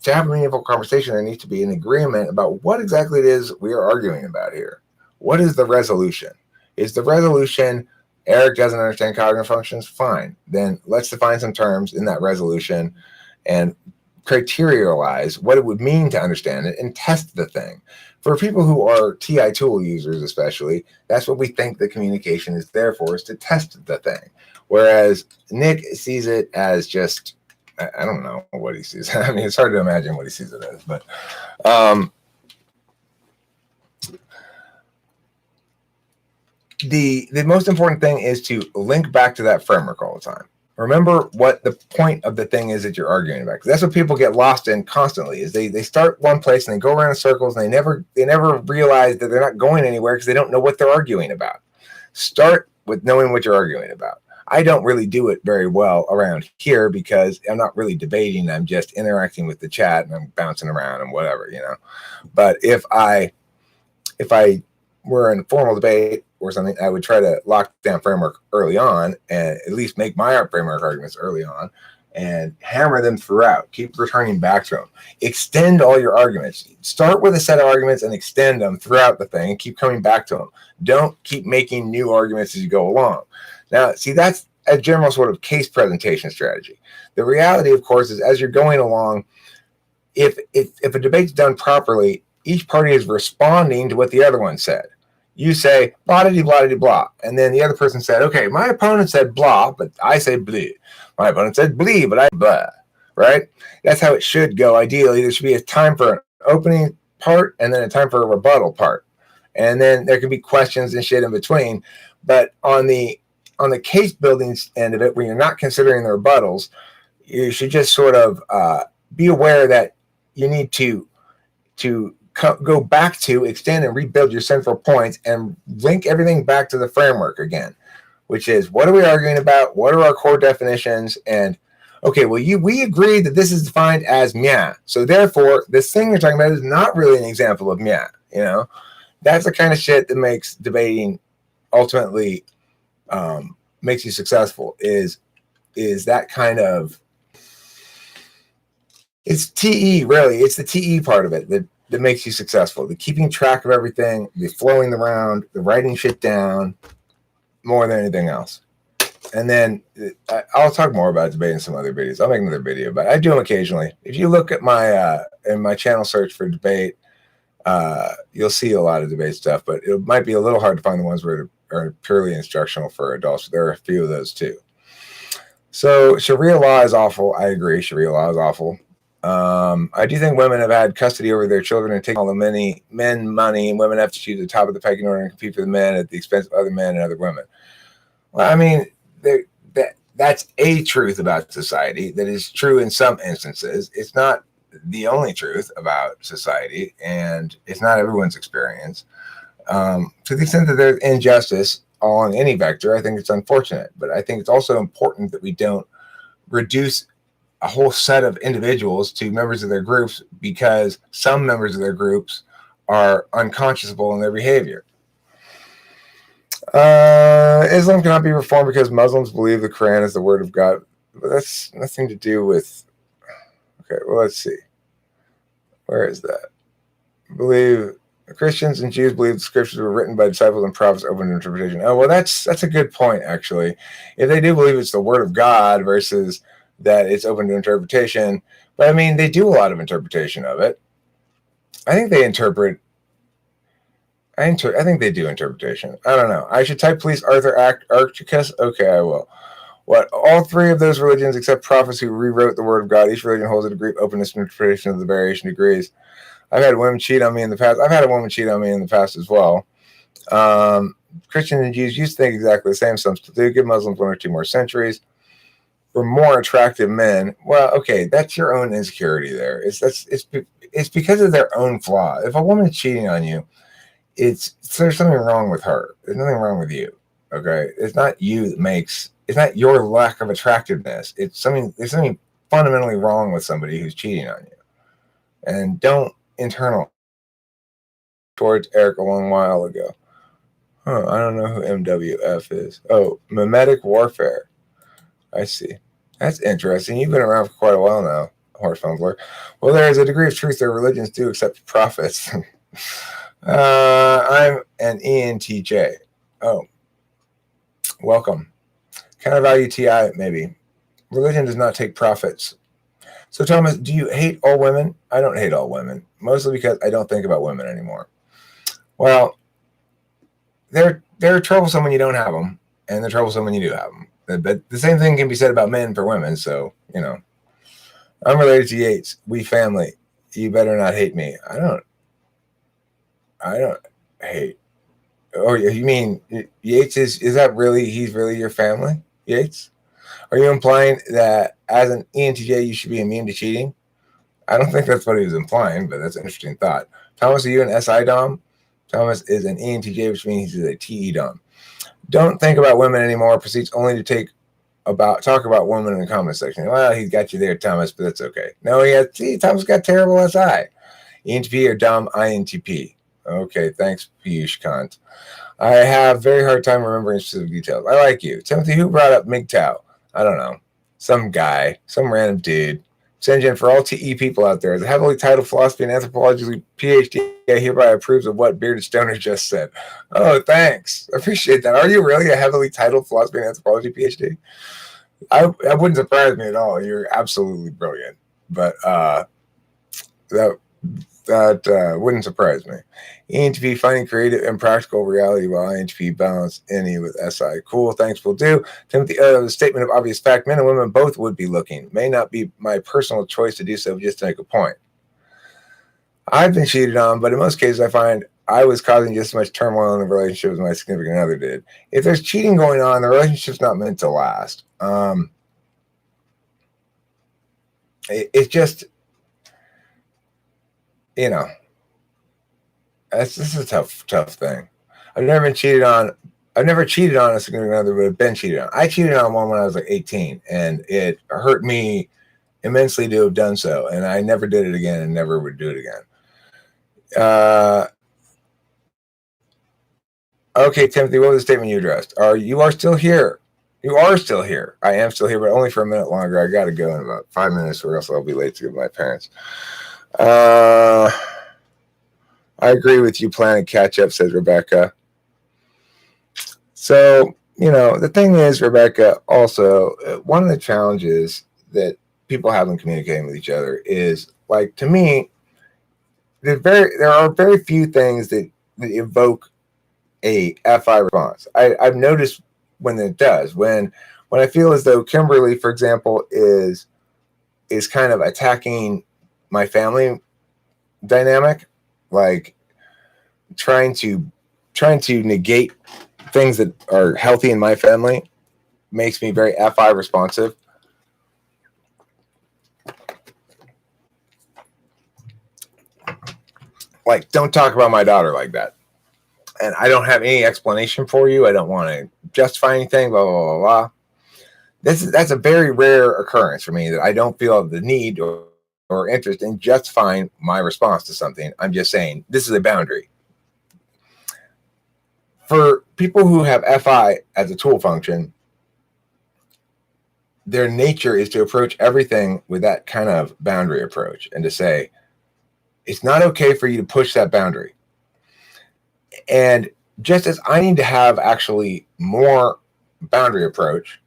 have a meaningful conversation. There needs to be an agreement about what exactly it is we are arguing about here. What is the resolution? Is the resolution Eric doesn't understand cognitive functions? Fine. Then let's define some terms in that resolution and criterialize what it would mean to understand it and test the thing. For people who are TI tool users especially, that's what we think the communication is there for, is to test the thing. Whereas Nick sees it as just, I don't know what he sees. I mean, it's hard to imagine what he sees it as, but the most important thing is to link back to that framework all the time. Remember what the point of the thing is that you're arguing about. Because that's what people get lost in constantly, is they start one place and they go around in circles and they never realize that they're not going anywhere because they don't know what they're arguing about. Start with knowing what you're arguing about. I don't really do it very well around here because I'm not really debating. I'm just interacting with the chat and I'm bouncing around and whatever, But if I were in a formal debate or something, I would try to lock down framework early on and at least make my framework arguments early on and hammer them throughout. Keep returning back to them. Extend all your arguments. Start with a set of arguments and extend them throughout the thing and keep coming back to them. Don't keep making new arguments as you go along. Now, see, that's a general sort of case presentation strategy. The reality, of course, is as you're going along, if a debate's done properly, each party is responding to what the other one said. You say blah de blah de blah, and then the other person said, "Okay, my opponent said blah, but I say bleh. My opponent said bleh, but I blah." Right? That's how it should go. Ideally, there should be a time for an opening part and then a time for a rebuttal part, and then there can be questions and shit in between. But on the case building end of it, when you're not considering the rebuttals, you should just sort of be aware that you need to go back to, extend, and rebuild your central points and link everything back to the framework again, which is, what are we arguing about? What are our core definitions? And okay, well, we agreed that this is defined as mya. So therefore, this thing you're talking about is not really an example of mya. You know, that's the kind of shit that makes debating ultimately makes you successful. Is that kind of, it's TE, really. It's the TE part of it that makes you successful. The keeping track of everything, the flowing around, the writing shit down, more than anything else. And then I'll talk more about debate in some other videos. I'll make another video, but I do them occasionally. If you look at my in my channel search for debate, you'll see a lot of debate stuff, but it might be a little hard to find the ones where are purely instructional for adults. There are a few of those too. So Sharia law is awful. I agree. Sharia law is awful. I do think women have had custody over their children and taken all the men money, and women have to choose the top of the pecking order and compete for the men at the expense of other men and other women. Well, I mean, that's a truth about society that is true in some instances. It's not the only truth about society, and it's not everyone's experience. To the extent that there's injustice along any vector, I think it's unfortunate. But I think it's also important that we don't reduce a whole set of individuals to members of their groups because some members of their groups are unconscionable in their behavior. Islam cannot be reformed because Muslims believe the Quran is the word of God. But that's nothing to do with... Okay, well, let's see. Where is that? Believe Christians and Jews believe the scriptures were written by disciples and prophets open to interpretation. Oh, well, that's a good point, actually. If they do believe it's the word of God versus that it's open to interpretation, but I mean, they do a lot of interpretation of it. I think they interpret. I think they do interpretation. I don't know. I should type please Arthur Archicus. Okay, I will. What? All three of those religions, except prophets who rewrote the word of God, each religion holds a degree of openness to interpretation of the variation degrees. I've had women cheat on me in the past. I've had a woman cheat on me in the past as well. Christians and Jews used to think exactly the same. Some still do. Give Muslims 1 or 2 more centuries. For more attractive men. Well, okay, that's your own insecurity there. It's because of their own flaw. If a woman is cheating on you, there's something wrong with her. There's nothing wrong with you. Okay, it's not you that makes. It's not your lack of attractiveness. There's something fundamentally wrong with somebody who's cheating on you. And don't internal towards Eric a long while ago. I don't know who MWF is. Oh, mimetic warfare. I see. That's interesting. You've been around for quite a while now, Horse Fumbler. Well, there is a degree of truth their religions do accept prophets. I'm an ENTJ. Oh, welcome. Kind of value TI, maybe. Religion does not take profits. So, Thomas, do you hate all women? I don't hate all women, mostly because I don't think about women anymore. Well, they're troublesome when you don't have them, and they're troublesome when you do have them. But the same thing can be said about men for women, so, you know. I'm related to Yates. We family. You better not hate me. I don't hate. Oh, you mean Yates is that really, he's really your family, Yates? Are you implying that as an ENTJ you should be immune to cheating? I don't think that's what he was implying, but that's an interesting thought. Thomas, are you an SI Dom? Thomas is an ENTJ, which means he's a TE Dom. Don't think about women anymore. Proceeds only to talk about women in the comment section. Well, he's got you there, Thomas, but that's okay. No, Thomas got terrible SI. ENTP or Dom INTP. Okay, thanks, Piyush Kant. I have very hard time remembering specific details. I like you. Timothy, who brought up MGTOW? I don't know. some guy, some random dude, sends in for all TE people out there. As a heavily titled philosophy and anthropology PhD, I hereby approves of what Bearded Stoner just said. Oh, thanks. I appreciate that. Are you really a heavily titled philosophy and anthropology PhD? That wouldn't surprise me at all. You're absolutely brilliant. But that wouldn't surprise me. ENTP finding creative and practical reality while INTP balance NE with SI. Cool, thanks, will do. Timothy, the statement of obvious fact, men and women both would be looking. May not be my personal choice to do so, just to make a point. I've been cheated on, but in most cases I find I was causing just as much turmoil in the relationship as my significant other did. If there's cheating going on, the relationship's not meant to last. It's just, you know, this is a tough thing. I've never cheated on a significant other, but I've been cheated on. I cheated on one when I was like 18, and it hurt me immensely to have done so, and I never did it again and never would do it again. Okay, Timothy, what was the statement you addressed? You are still here. You are still here. I am still here, but only for a minute longer. I got to go in about 5 minutes, or else I'll be late to get my parents. I agree with you. Planning catch up, says Rebecca. So, the thing is, Rebecca, also, one of the challenges that people have in communicating with each other is, like, to me, there are very few things that evoke a FI response. I've noticed when it does, when I feel as though Kimberly, for example, is kind of attacking my family dynamic, like trying to negate things that are healthy in my family, makes me very FI responsive. Like, don't talk about my daughter like that. And I don't have any explanation for you. I don't want to justify anything, blah, blah, blah, blah. That's a very rare occurrence for me, that I don't feel the need or interest in justifying my response to something. I'm just saying, this is a boundary. For people who have FI as a tool function, their nature is to approach everything with that kind of boundary approach, and to say, it's not okay for you to push that boundary. And just as I need to have actually more boundary approach,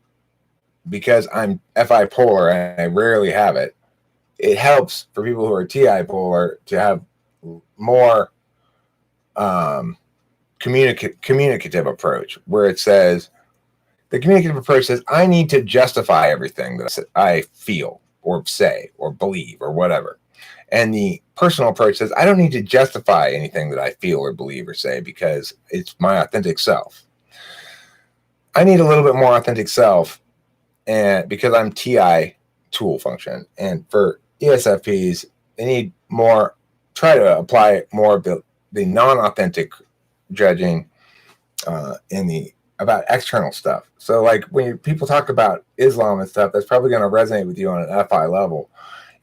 because I'm FI polar and I rarely have it, it helps for people who are TI polar to have more communicative approach, where it says, the communicative approach says, I need to justify everything that I feel or say or believe or whatever. And the personal approach says, I don't need to justify anything that I feel or believe or say, because it's my authentic self. I need a little bit more authentic self, and because I'm TI tool function. And for ESFPs, they need more, try to apply more of the non-authentic judging about external stuff. So, like, when people talk about Islam and stuff, that's probably going to resonate with you on an FI level.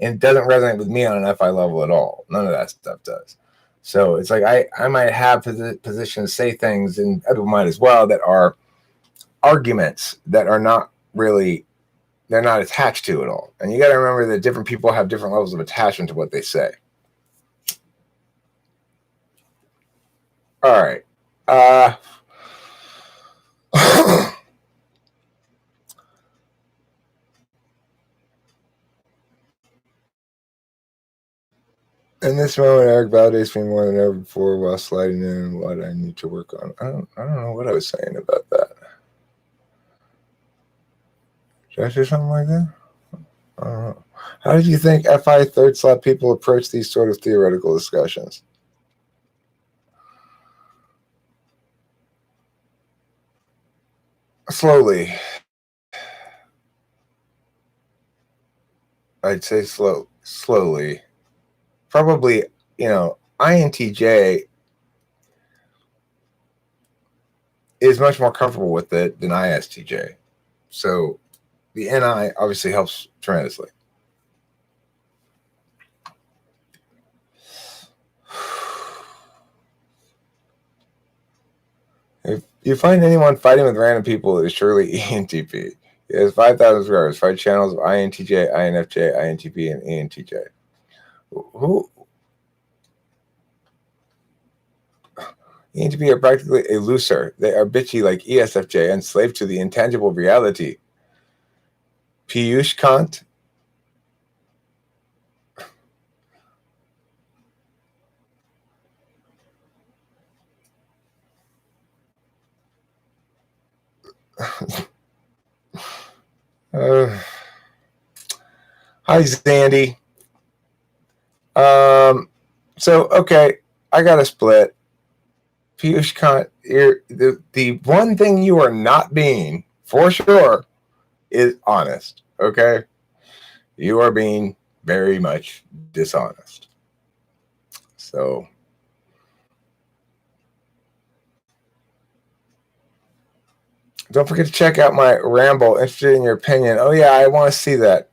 And it doesn't resonate with me on an FI level at all. None of that stuff does. So it's like I might have positions, say things, and other people might as well, that are arguments that are not really, they're not attached to it all. And you got to remember that different people have different levels of attachment to what they say. All right. In this moment, Eric validates me more than ever before while sliding in what I need to work on. I don't know what I was saying about that. Did I say something like that? I don't know. How did you think FI third slot people approach these sort of theoretical discussions? Slowly. I'd say slowly. Probably, INTJ is much more comfortable with it than ISTJ. So the NI obviously helps tremendously. If you find anyone fighting with random people, it is surely ENTP. He has 5,000 subscribers, 5 channels of INTJ, INFJ, INTP, and ENTJ. Who? ENTP are practically a loser. They are bitchy like ESFJ and slave to the intangible reality. Piyush Kant. Hi, Zandy. Okay, I got a split. Piyush Kant, the one thing you are not being, for sure, is honest, okay? You are being very much dishonest. So, don't forget to check out my ramble. Interested in your opinion. Oh yeah, I want to see that.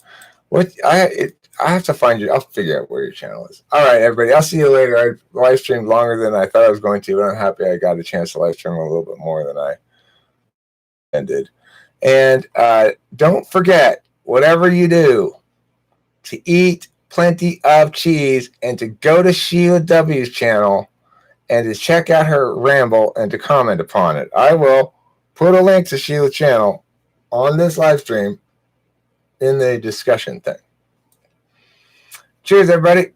I have to find you. I'll figure out where your channel is. All right, everybody. I'll see you later. I live streamed longer than I thought I was going to, but I'm happy I got a chance to live stream a little bit more than I ended. And don't forget, whatever you do, to eat plenty of cheese and to go to Sheila W's channel and to check out her ramble and to comment upon it. I will put a link to Sheila's channel on this live stream in the discussion thing. Cheers, everybody.